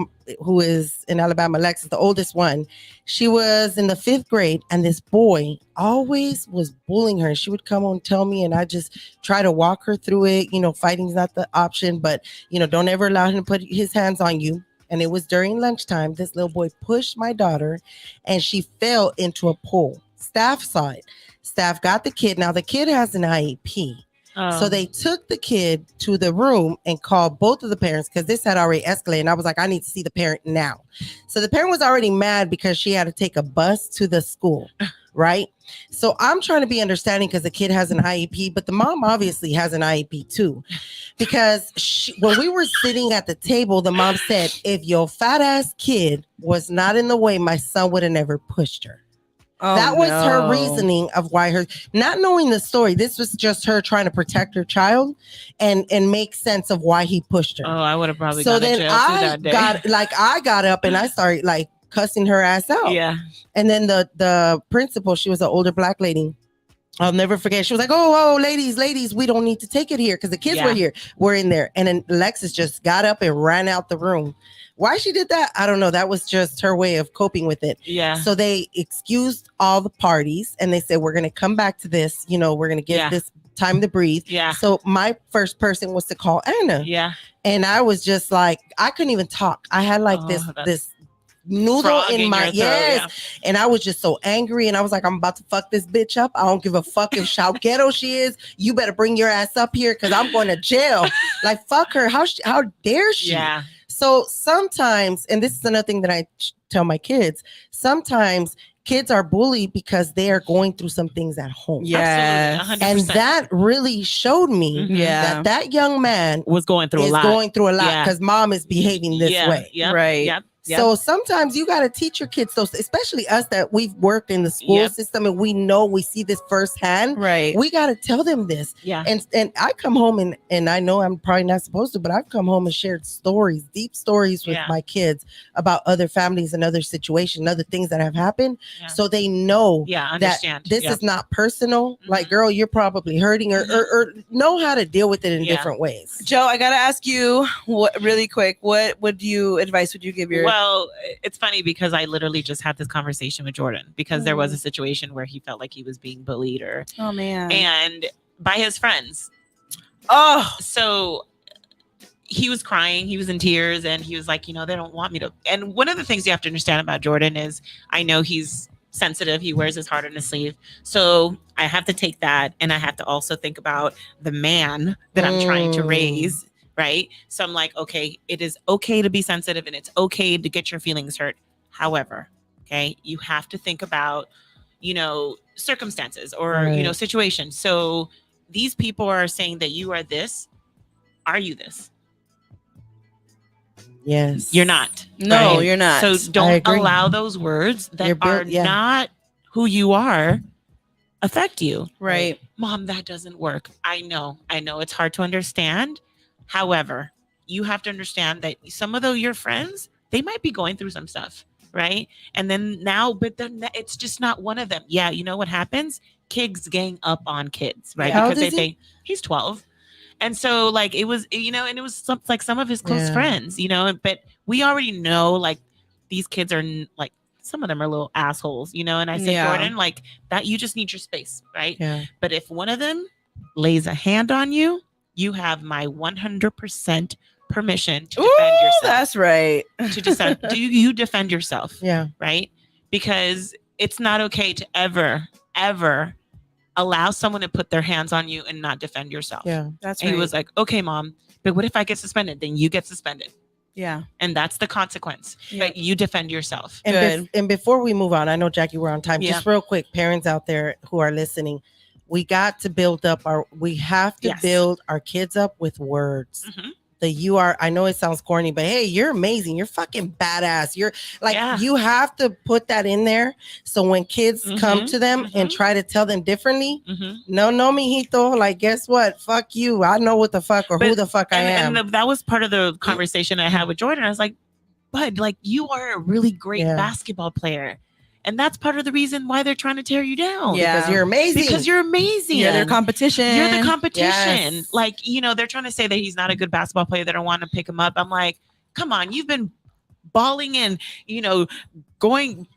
Speaker 4: is in Alabama, Alexis, the oldest one, she was in the 5th grade, and this boy always was bullying her. She would come home and tell me, and I just try to walk her through it. Fighting's not the option, but don't ever allow him to put his hands on you. and it was during lunchtime. This little boy pushed my daughter and she fell into a pool. Staff saw it. Staff got the kid. Now the kid has an IEP. So they took the kid to the room and called both of the parents because this had already escalated. And I was like, I need to see the parent now. So the parent was already mad because she had to take a bus to the school, right? So I'm trying to be understanding because the kid has an IEP, but the mom obviously has an IEP too. Because when we were sitting at the table, the mom said, if your fat ass kid was not in the way, my son would have never pushed her. That was her reasoning of why her, not knowing the story. This was just her trying to protect her child and make sense of why he pushed her.
Speaker 2: Oh, I would have probably
Speaker 4: so
Speaker 2: gone to
Speaker 4: then
Speaker 2: jail too
Speaker 4: I
Speaker 2: that day.
Speaker 4: I got up and I started like cussing her ass out.
Speaker 2: Yeah.
Speaker 4: And then the principal, she was an older black lady. I'll never forget. She was like, oh, ladies, we don't need to take it here because the kids were here. We're in there. And then Alexis just got up and ran out the room. Why she did that, I don't know. That was just her way of coping with it.
Speaker 2: Yeah.
Speaker 4: So they excused all the parties and they said, we're going to come back to this. You know, we're going to give this time to breathe.
Speaker 2: Yeah.
Speaker 4: So my first person was to call Anna.
Speaker 2: Yeah.
Speaker 4: And I was just like, I couldn't even talk. I had like this noodle
Speaker 2: frog
Speaker 4: in
Speaker 2: in
Speaker 4: my
Speaker 2: your throat,
Speaker 4: and I was just so angry and I was like, I'm about to fuck this bitch up. I don't give a fuck if how ghetto she is. You better bring your ass up here because I'm going to jail. Like, fuck her. How dare she?
Speaker 2: Yeah.
Speaker 4: So sometimes, and this is another thing that I tell my kids, sometimes kids are bullied because they are going through some things at home.
Speaker 1: Yeah.
Speaker 4: And that really showed me that young man
Speaker 2: was going through a lot.
Speaker 4: Because mom is behaving this way.
Speaker 1: Right.
Speaker 2: Yep.
Speaker 4: So sometimes you got to teach your kids those, especially us that we've worked in the school system and we know, we see this firsthand.
Speaker 1: Right.
Speaker 4: We got to tell them this.
Speaker 2: Yeah.
Speaker 4: And I come home and I know I'm probably not supposed to, but I've come home and shared stories, deep stories with my kids about other families and other situations, other things that have happened.
Speaker 2: Yeah.
Speaker 4: So they know
Speaker 2: understand.
Speaker 4: that this is not personal. Like, girl, you're probably hurting or know how to deal with it in different ways.
Speaker 1: Joe, I got to ask you really quick, what advice would you give your...
Speaker 2: Well, it's funny because I literally just had this conversation with Jordan because there was a situation where he felt like he was being bullied and by his friends. So he was crying, he was in tears, and he was like, they don't want me to. And one of the things you have to understand about Jordan is I know he's sensitive. He wears his heart on his sleeve. So I have to take that. And I have to also think about the man that I'm trying to raise. Right. So I'm like, okay, it is okay to be sensitive and it's okay to get your feelings hurt. However, okay, you have to think about, circumstances or, situations. So these people are saying that you are this. Are you this?
Speaker 4: Yes.
Speaker 2: You're not.
Speaker 1: No,
Speaker 2: right?
Speaker 1: you're not.
Speaker 2: So don't allow those words that are not who you are affect you.
Speaker 1: Right.
Speaker 2: Mom, that doesn't work. I know it's hard to understand. However, you have to understand that some of your friends, they might be going through some stuff, right? And then it's just not one of them. Yeah, you know what happens? Kids gang up on kids, right?
Speaker 4: How
Speaker 2: Because
Speaker 4: old is
Speaker 2: they think he's 12. And so like it was, and it was some of his close friends, but we already know like these kids are like, some of them are little assholes, and I said, Jordan, like that, you just need your space, right?
Speaker 4: Yeah.
Speaker 2: But if one of them lays a hand on you, you have my 100% permission to defend yourself.
Speaker 1: That's right.
Speaker 2: Do you defend yourself?
Speaker 4: Yeah.
Speaker 2: Right? Because it's not okay to ever allow someone to put their hands on you and not defend yourself.
Speaker 4: Yeah.
Speaker 1: That's
Speaker 2: and
Speaker 1: right.
Speaker 2: he was like, okay, mom, but what if I get suspended? Then you get suspended.
Speaker 1: Yeah.
Speaker 2: And that's the consequence. But you defend yourself.
Speaker 4: And before we move on, I know, Jackie, we're on time.
Speaker 2: Yeah.
Speaker 4: Just real quick, parents out there who are listening, we got to build up we have to build our kids up with words.
Speaker 2: Mm-hmm.
Speaker 4: I know it sounds corny, but hey, you're amazing. You're fucking badass. You're like, you have to put that in there. So when kids come to them and try to tell them differently, no, mijito, like, guess what? Fuck you. I know what the fuck or who the fuck I am.
Speaker 2: And that was part of the conversation I had with Jordan. I was like, bud, like you are a really great basketball player. And that's part of the reason why they're trying to tear you down.
Speaker 1: Yeah.
Speaker 4: Because you're amazing.
Speaker 1: You're their competition.
Speaker 2: You're the competition.
Speaker 4: Yes.
Speaker 2: Like, they're trying to say that he's not a good basketball player. They don't want to pick him up. I'm like, come on, you've been bawling and,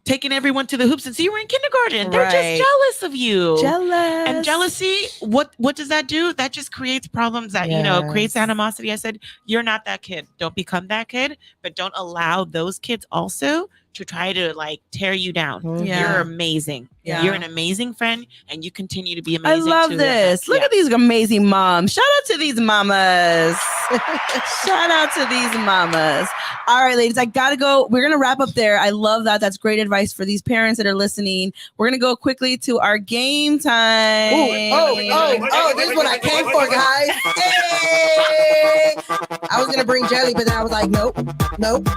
Speaker 2: taking everyone to the hoops and see you were in kindergarten. They're just jealous of you. And jealousy, what does that do? That just creates problems that, creates animosity. I said, you're not that kid. Don't become that kid, but don't allow those kids also to try to tear you down. You're amazing. You're an amazing friend, and you continue to be amazing.
Speaker 1: I love this. Look at these amazing moms. Shout out to these mamas. Shout out to these mamas. All right, ladies, I gotta go. We're gonna wrap up there. I love that. That's great advice for these parents that are listening. We're gonna go quickly to our game time.
Speaker 4: This is what I came for, guys. Hey! I was gonna bring jelly, but then I was like, nope,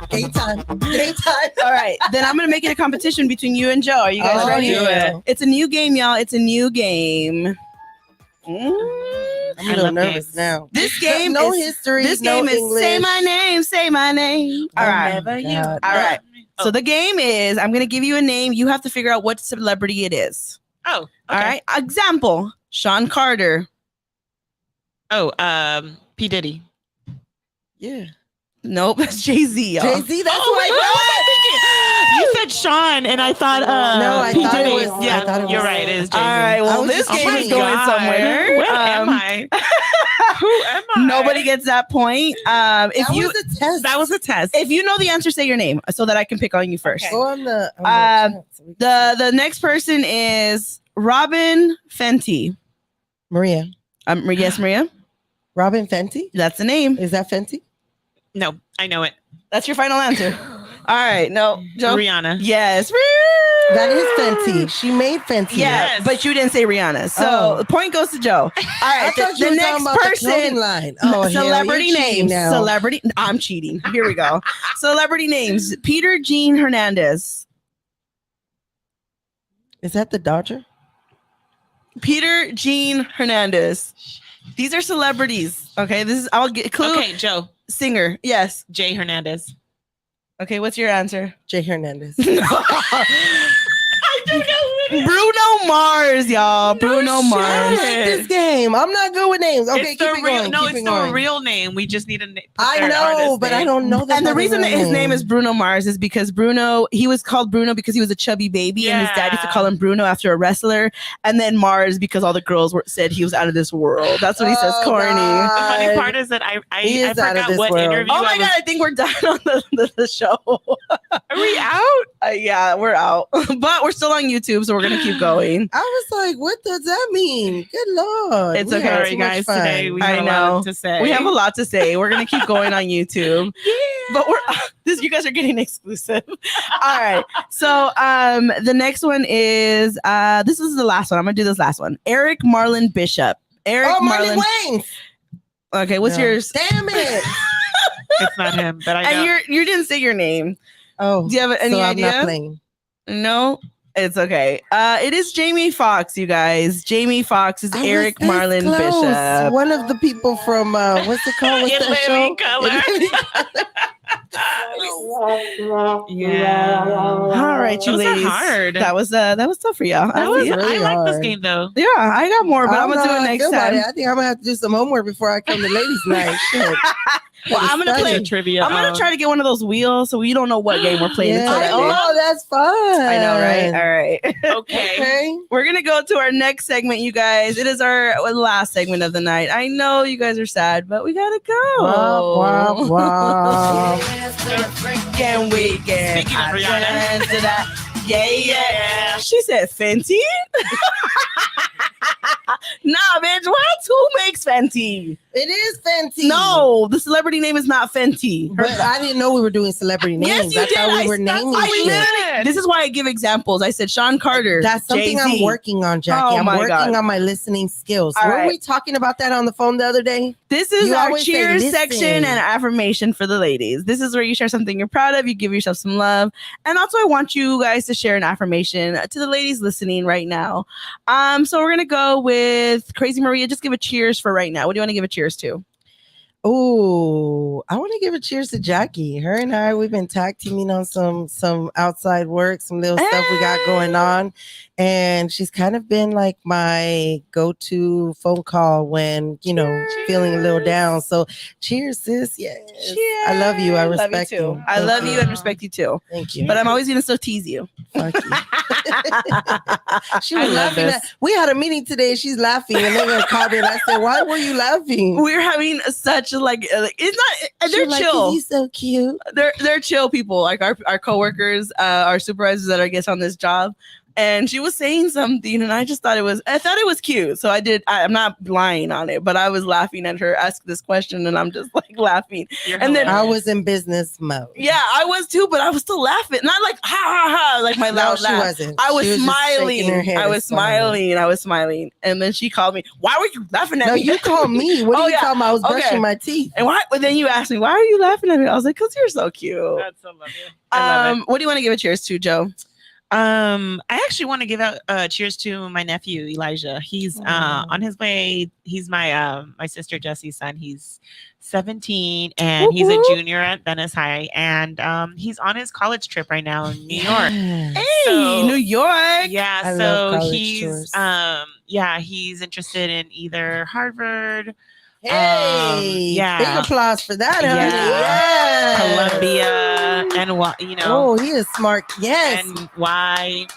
Speaker 4: game time.
Speaker 1: All right, then I'm gonna make it a competition between you and Joe. Are you guys ready?
Speaker 2: Do it.
Speaker 1: It's a new game, y'all. It's a new game.
Speaker 4: I'm a little nervous now.
Speaker 1: This game
Speaker 4: no
Speaker 1: is
Speaker 4: history.
Speaker 1: This game is
Speaker 4: English.
Speaker 1: say my name, say my name. All right.
Speaker 4: God.
Speaker 1: All right. So the game is I'm going to give you a name. You have to figure out what celebrity it is.
Speaker 2: Oh, okay.
Speaker 1: All right. Example, Sean Carter.
Speaker 2: P. Diddy.
Speaker 4: Yeah.
Speaker 1: Nope, that's Jay-Z. Y'all.
Speaker 4: Jay-Z, that's what I
Speaker 2: You said Sean, and I thought,
Speaker 4: no, I
Speaker 2: P.
Speaker 4: thought it
Speaker 2: Diddy.
Speaker 4: was.
Speaker 2: Yeah,
Speaker 4: I thought it
Speaker 2: you're
Speaker 4: was,
Speaker 2: right. It is Jay-Z.
Speaker 1: All right. Well, this game is going somewhere.
Speaker 2: Where am I? Who am I?
Speaker 1: Nobody gets that point. If
Speaker 4: that
Speaker 1: you
Speaker 4: was a test.
Speaker 1: that was a test. If you know the answer, say your name so that I can pick on you first.
Speaker 2: Okay.
Speaker 4: Go on the
Speaker 1: The next person is Robin Fenty.
Speaker 4: Maria.
Speaker 1: Yes, Maria.
Speaker 4: Robin Fenty.
Speaker 1: That's the name.
Speaker 4: Is that Fenty?
Speaker 2: No, I know it.
Speaker 1: That's your final answer. All right. No, Joe.
Speaker 2: Rihanna.
Speaker 1: Yes.
Speaker 4: That is Fenty. She made Fenty.
Speaker 1: Yeah, but you didn't say Rihanna. So the point goes to Joe. All right. The next person.
Speaker 4: Line.
Speaker 1: Celebrity names. Celebrity. I'm cheating. Here we go. Celebrity names. Peter Jean Hernandez.
Speaker 4: Is that the Dodger?
Speaker 1: Peter Jean Hernandez. These are celebrities. Okay. This is. I'll get clue.
Speaker 2: Okay, Joe.
Speaker 1: Singer. Yes.
Speaker 2: Jay Hernandez.
Speaker 1: Okay. What's your answer?
Speaker 4: Jay Hernandez.
Speaker 2: I don't know.
Speaker 1: Bruno Mars, y'all. Bruno Mars.
Speaker 4: I like this game. I'm not good with names. Okay,
Speaker 2: It's
Speaker 4: keep
Speaker 2: the
Speaker 4: it
Speaker 2: real,
Speaker 4: going.
Speaker 2: no,
Speaker 4: keep
Speaker 2: it's
Speaker 4: it
Speaker 2: the
Speaker 4: going.
Speaker 2: real name. We just need a name.
Speaker 4: I know, but I don't know that.
Speaker 1: And the reason that his name is Bruno Mars is because he was called Bruno because he was a chubby baby, and his dad used to call him Bruno after a wrestler, and then Mars because all the girls said he was out of this world. That's what he says, corny.
Speaker 2: The funny part is that I forgot what interview.
Speaker 1: Oh my God, I think we're done on the show.
Speaker 2: Are we out?
Speaker 1: Yeah, we're out, but we're still on YouTube, so we're gonna keep going.
Speaker 4: I was like, what does that mean? Good Lord.
Speaker 1: It's
Speaker 4: We
Speaker 1: okay,
Speaker 4: had
Speaker 1: sorry,
Speaker 4: too much
Speaker 2: guys.
Speaker 4: fun.
Speaker 2: Today we have a lot to say.
Speaker 1: We have a lot to say. We're gonna keep going on YouTube.
Speaker 2: Yeah.
Speaker 1: But you guys are getting exclusive. All right. So the next one is this is the last one. I'm gonna do this last one. Eric Marlon Bishop.
Speaker 4: Marlon Wayans.
Speaker 1: Okay, what's yours?
Speaker 4: Damn it.
Speaker 2: It's not him, but I know.
Speaker 1: And you didn't say your name.
Speaker 4: Oh,
Speaker 1: do you have any
Speaker 4: so
Speaker 1: idea?
Speaker 4: I'm not playing.
Speaker 1: No. It's okay. It is Jamie Foxx, you guys. Jamie Foxx is Eric Marlon Bishop.
Speaker 4: One of the people from what's it called? What's that show?
Speaker 2: Yeah.
Speaker 1: All right, you
Speaker 2: Those are
Speaker 1: ladies.
Speaker 2: hard.
Speaker 1: That was tough for y'all.
Speaker 2: I
Speaker 4: really
Speaker 2: like this
Speaker 4: hard.
Speaker 2: game though.
Speaker 1: Yeah, I got more, but I'm gonna do it next time.
Speaker 4: I think I'm gonna have to do some homework before I come to ladies' night. Shit.
Speaker 1: Well, I'm gonna play
Speaker 2: trivia.
Speaker 1: I'm gonna try to get one of those wheels so we don't know what game we're playing. until that day.
Speaker 4: Oh, that's fun.
Speaker 1: I know, right? All right.
Speaker 2: Okay.
Speaker 1: We're gonna go to our next segment, you guys. It is our last segment of the night. I know you guys are sad, but we gotta go.
Speaker 4: Wah, wah, wah.
Speaker 1: Freaking weekend.
Speaker 2: Speaking of Rihanna.
Speaker 1: Yeah. She said Fenty. Nah, bitch. Who makes Fenty?
Speaker 4: It is Fenty.
Speaker 1: No, the celebrity name is not Fenty.
Speaker 4: But I didn't know we were doing celebrity names.
Speaker 1: Yes, you
Speaker 4: I
Speaker 1: did.
Speaker 4: thought we were naming shit.
Speaker 1: This is why I give examples. I said Sean Carter.
Speaker 4: That's something
Speaker 1: Jay-Z.
Speaker 4: I'm working on, Jackie.
Speaker 1: Oh,
Speaker 4: I'm
Speaker 1: my
Speaker 4: working
Speaker 1: God.
Speaker 4: on my listening skills.
Speaker 1: All
Speaker 4: Were
Speaker 1: right.
Speaker 4: we talking about that on the phone the other day?
Speaker 1: This is
Speaker 4: You
Speaker 1: our
Speaker 4: always say,
Speaker 1: cheers
Speaker 4: "Listen."
Speaker 1: section and affirmation for the ladies. This is where you share something you're proud of. You give yourself some love. And also I want you guys to share an affirmation to the ladies listening right now. So we're going to go with Crazy Maria. Just give a cheers for right now. What do you want to give a cheers to?
Speaker 4: Oh, I want to give a cheers to Jackie. Her and I, we've been tag teaming on some outside work, some little stuff we got going on. And she's kind of been like my go-to phone call when, feeling a little down. So cheers, sis. Yes.
Speaker 1: Cheers.
Speaker 4: I love you. I
Speaker 1: love you
Speaker 4: respect
Speaker 1: too.
Speaker 4: you.
Speaker 1: I
Speaker 4: Thank
Speaker 1: love you and respect you too.
Speaker 4: Thank you.
Speaker 1: But I'm always gonna still tease you.
Speaker 4: Fuck you. She
Speaker 1: I
Speaker 4: was
Speaker 1: love
Speaker 4: laughing.
Speaker 1: this.
Speaker 4: We had a meeting today. She's laughing, and they're gonna call me. And I said, "Why were you laughing?"
Speaker 1: We're having such like it's not. They're
Speaker 4: She's
Speaker 1: chill.
Speaker 4: Like, he's so cute.
Speaker 1: They're chill people. Like our coworkers, our supervisors that are guests on this job. And she was saying something, and I thought it was cute. So I'm not lying on it, but I was laughing at her ask this question, and I'm just like laughing. And then
Speaker 4: I was in business mode.
Speaker 1: Yeah, I was too, but I was still laughing. Not like ha ha ha, like my loud
Speaker 4: she
Speaker 1: laugh.
Speaker 4: wasn't.
Speaker 1: I was
Speaker 4: She was just shaking her
Speaker 1: smiling.
Speaker 4: head
Speaker 1: I was smiling. I was smiling. And then she called me. Why were you laughing at
Speaker 4: No,
Speaker 1: me?
Speaker 4: you called me. What are you talking about? I was brushing my teeth.
Speaker 1: And why? But then you asked me, why are you laughing at me? I was like, because you're so cute.
Speaker 2: That's so lovely. I love it.
Speaker 1: What do you want to give a cheers to, Joe?
Speaker 2: I actually want to give out cheers to my nephew Elijah. He's on his way. He's my my sister Jessie's son. He's 17 and he's a junior at Venice High, and he's on his college trip right now in New York.
Speaker 1: Hey, New York.
Speaker 2: Yeah,
Speaker 4: I
Speaker 2: so
Speaker 4: love college
Speaker 2: he's
Speaker 4: tours.
Speaker 2: he's interested in either Harvard.
Speaker 4: Hey, big applause for that, honey.
Speaker 2: Columbia, and what
Speaker 4: Oh, he is smart. Yes,
Speaker 2: and why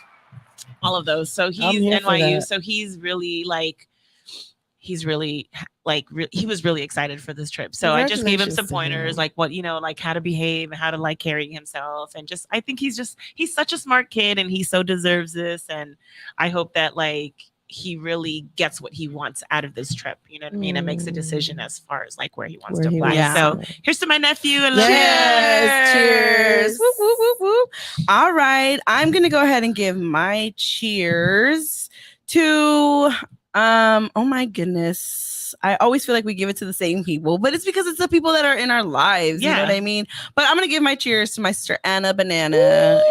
Speaker 2: all of those. So he's
Speaker 4: here for
Speaker 2: NYU.
Speaker 4: that.
Speaker 2: So he's really he was really excited for this trip. So I just gave him some
Speaker 4: Congratulations to
Speaker 2: pointers,
Speaker 4: him.
Speaker 2: like what like how to behave and how to like carry himself, and just I think he's such a smart kid, and he so deserves this. And I hope that like he really gets what he wants out of this trip, you know what I mean, and makes a decision as far as like where he wants to apply. So here's to my nephew. And
Speaker 1: Cheers. Whoop, whoop, whoop, whoop. All right, I'm gonna go ahead and give my cheers to oh my goodness, I always feel like we give it to the same people, but it's because it's the people that are in our lives. You know what I mean? But I'm gonna give my cheers to my sister Anna Banana.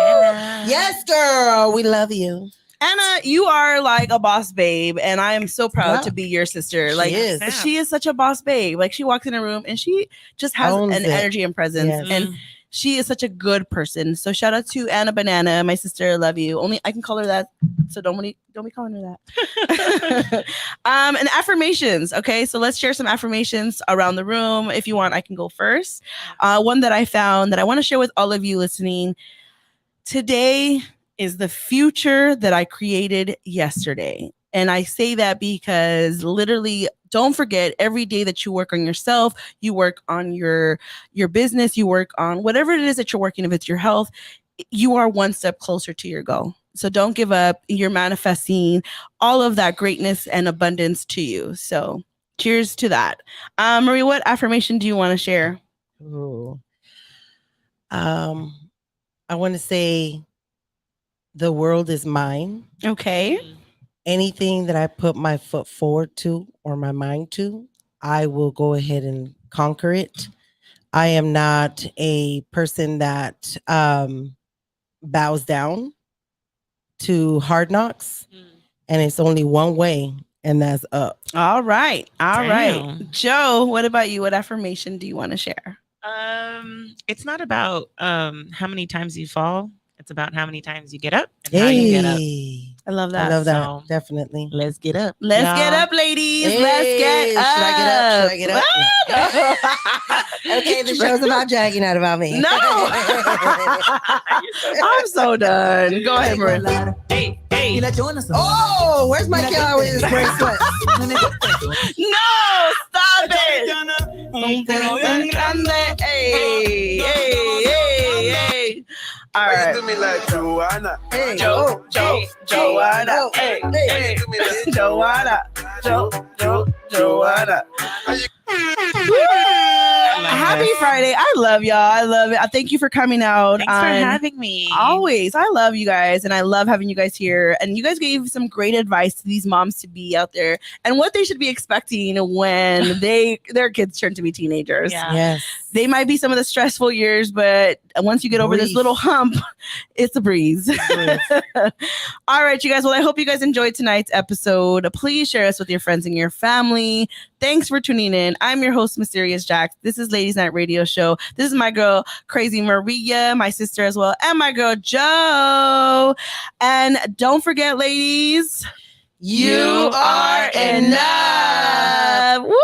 Speaker 2: Anna.
Speaker 4: Yes, girl, we love you.
Speaker 1: Anna, you are like a boss babe, and I am so proud to be your sister. Like she is such a boss babe. Like she walks in a room and she just has an energy and presence, and she is such a good person. So shout out to Anna Banana, my sister. I love you. Only I can call her that, so don't be calling her that. And affirmations. Okay, so let's share some affirmations around the room. If you want, I can go first. One that I found that I want to share with all of you listening today is the future that I created yesterday. And I say that because literally, don't forget, every day that you work on yourself, you work on your business, you work on whatever it is that you're working, if it's your health, you are one step closer to your goal. So don't give up. You're manifesting all of that greatness and abundance to you. So cheers to that. Marie, what affirmation do you want to share?
Speaker 4: Ooh. I want to say, the world is mine.
Speaker 1: Okay.
Speaker 4: Anything that I put my foot forward to or my mind to, I will go ahead and conquer it. I am not a person that bows down to hard knocks, and it's only one way, and that's up.
Speaker 1: All right. All right. Joe, what about you? What affirmation do you want to share?
Speaker 2: It's not about how many times you fall. It's about how many times you get up and how you get up.
Speaker 1: I love that.
Speaker 4: I love that.
Speaker 2: So,
Speaker 4: definitely.
Speaker 2: Let's get up.
Speaker 1: Let's get up, ladies. Let's get up.
Speaker 4: Should I get up? Okay, the show's about Jack, not about me.
Speaker 1: No. I'm so done. Go ahead, Marie.
Speaker 2: Hey.
Speaker 4: Oh, where's my car with his bracelet?
Speaker 1: No, stop it. Hey. All right.
Speaker 6: Do me like Joanna.
Speaker 4: Hey,
Speaker 1: Joanna. Hey. Joanna. Joanna. Happy Friday. I love y'all. I love it. Thank you for coming out.
Speaker 2: Thanks for having me.
Speaker 1: Always. I love you guys, and I love having you guys here. And you guys gave some great advice to these moms to be out there and what they should be expecting when their kids turn to be teenagers.
Speaker 2: Yeah.
Speaker 4: Yes.
Speaker 1: They might be some of the stressful years, but once you get over this little hump, it's a breeze. All right, you guys. Well, I hope you guys enjoyed tonight's episode. Please share us with your friends and your family. Thanks for tuning in. I'm your host, Mysterious Jax. This is Ladies Night Radio Show. This is my girl, Crazy Maria, my sister as well, and my girl, Joe. And don't forget, ladies, you are enough. Woo!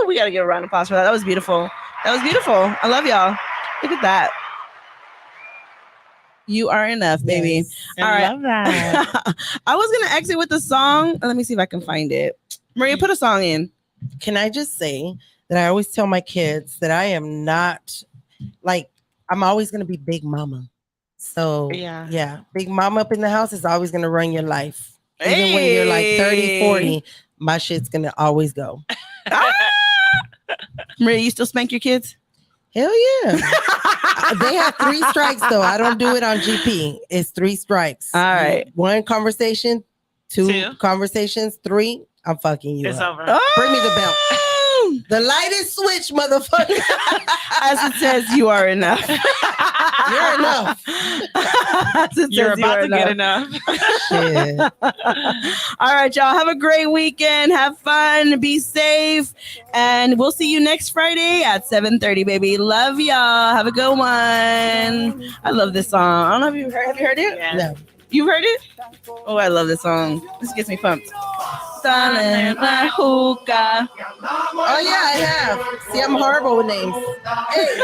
Speaker 1: We got to give a round of applause for that. That was beautiful. That was beautiful. I love y'all. Look at that. You are enough, baby.
Speaker 2: Yes, I love that.
Speaker 1: I was going to exit with a song. Let me see if I can find it. Maria, put a song in.
Speaker 4: Can I just say that I always tell my kids that I am not like, I'm always going to be Big Mama. So, yeah, Big Mama up in the house is always going to run your life. Even when you're like 30, 40, my shit's going to always go.
Speaker 1: Maria, you still spank your kids?
Speaker 4: Hell yeah. They have 3 strikes though. I don't do it on GP. It's 3 strikes.
Speaker 1: All right.
Speaker 4: 1 conversation, 2 conversations, 3. I'm fucking you.
Speaker 2: It's
Speaker 4: up.
Speaker 2: over.
Speaker 4: Bring me the belt. The light is switched, motherfucker.
Speaker 1: As it says, you are enough.
Speaker 4: You're enough.
Speaker 2: You're about to get enough.
Speaker 4: Shit.
Speaker 1: All right, y'all. Have a great weekend. Have fun. Be safe. And we'll see you next Friday at 7:30, baby. Love y'all. Have a good one. I love this song. I don't know if have you heard it?
Speaker 2: Yeah.
Speaker 4: No.
Speaker 1: You heard it? Oh, I love this song. This gets me pumped. Silent my hookah.
Speaker 4: Oh yeah, I have. See, I'm horrible with names. Hey.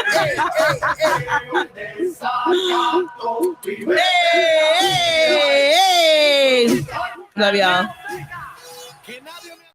Speaker 1: Hey. Love y'all.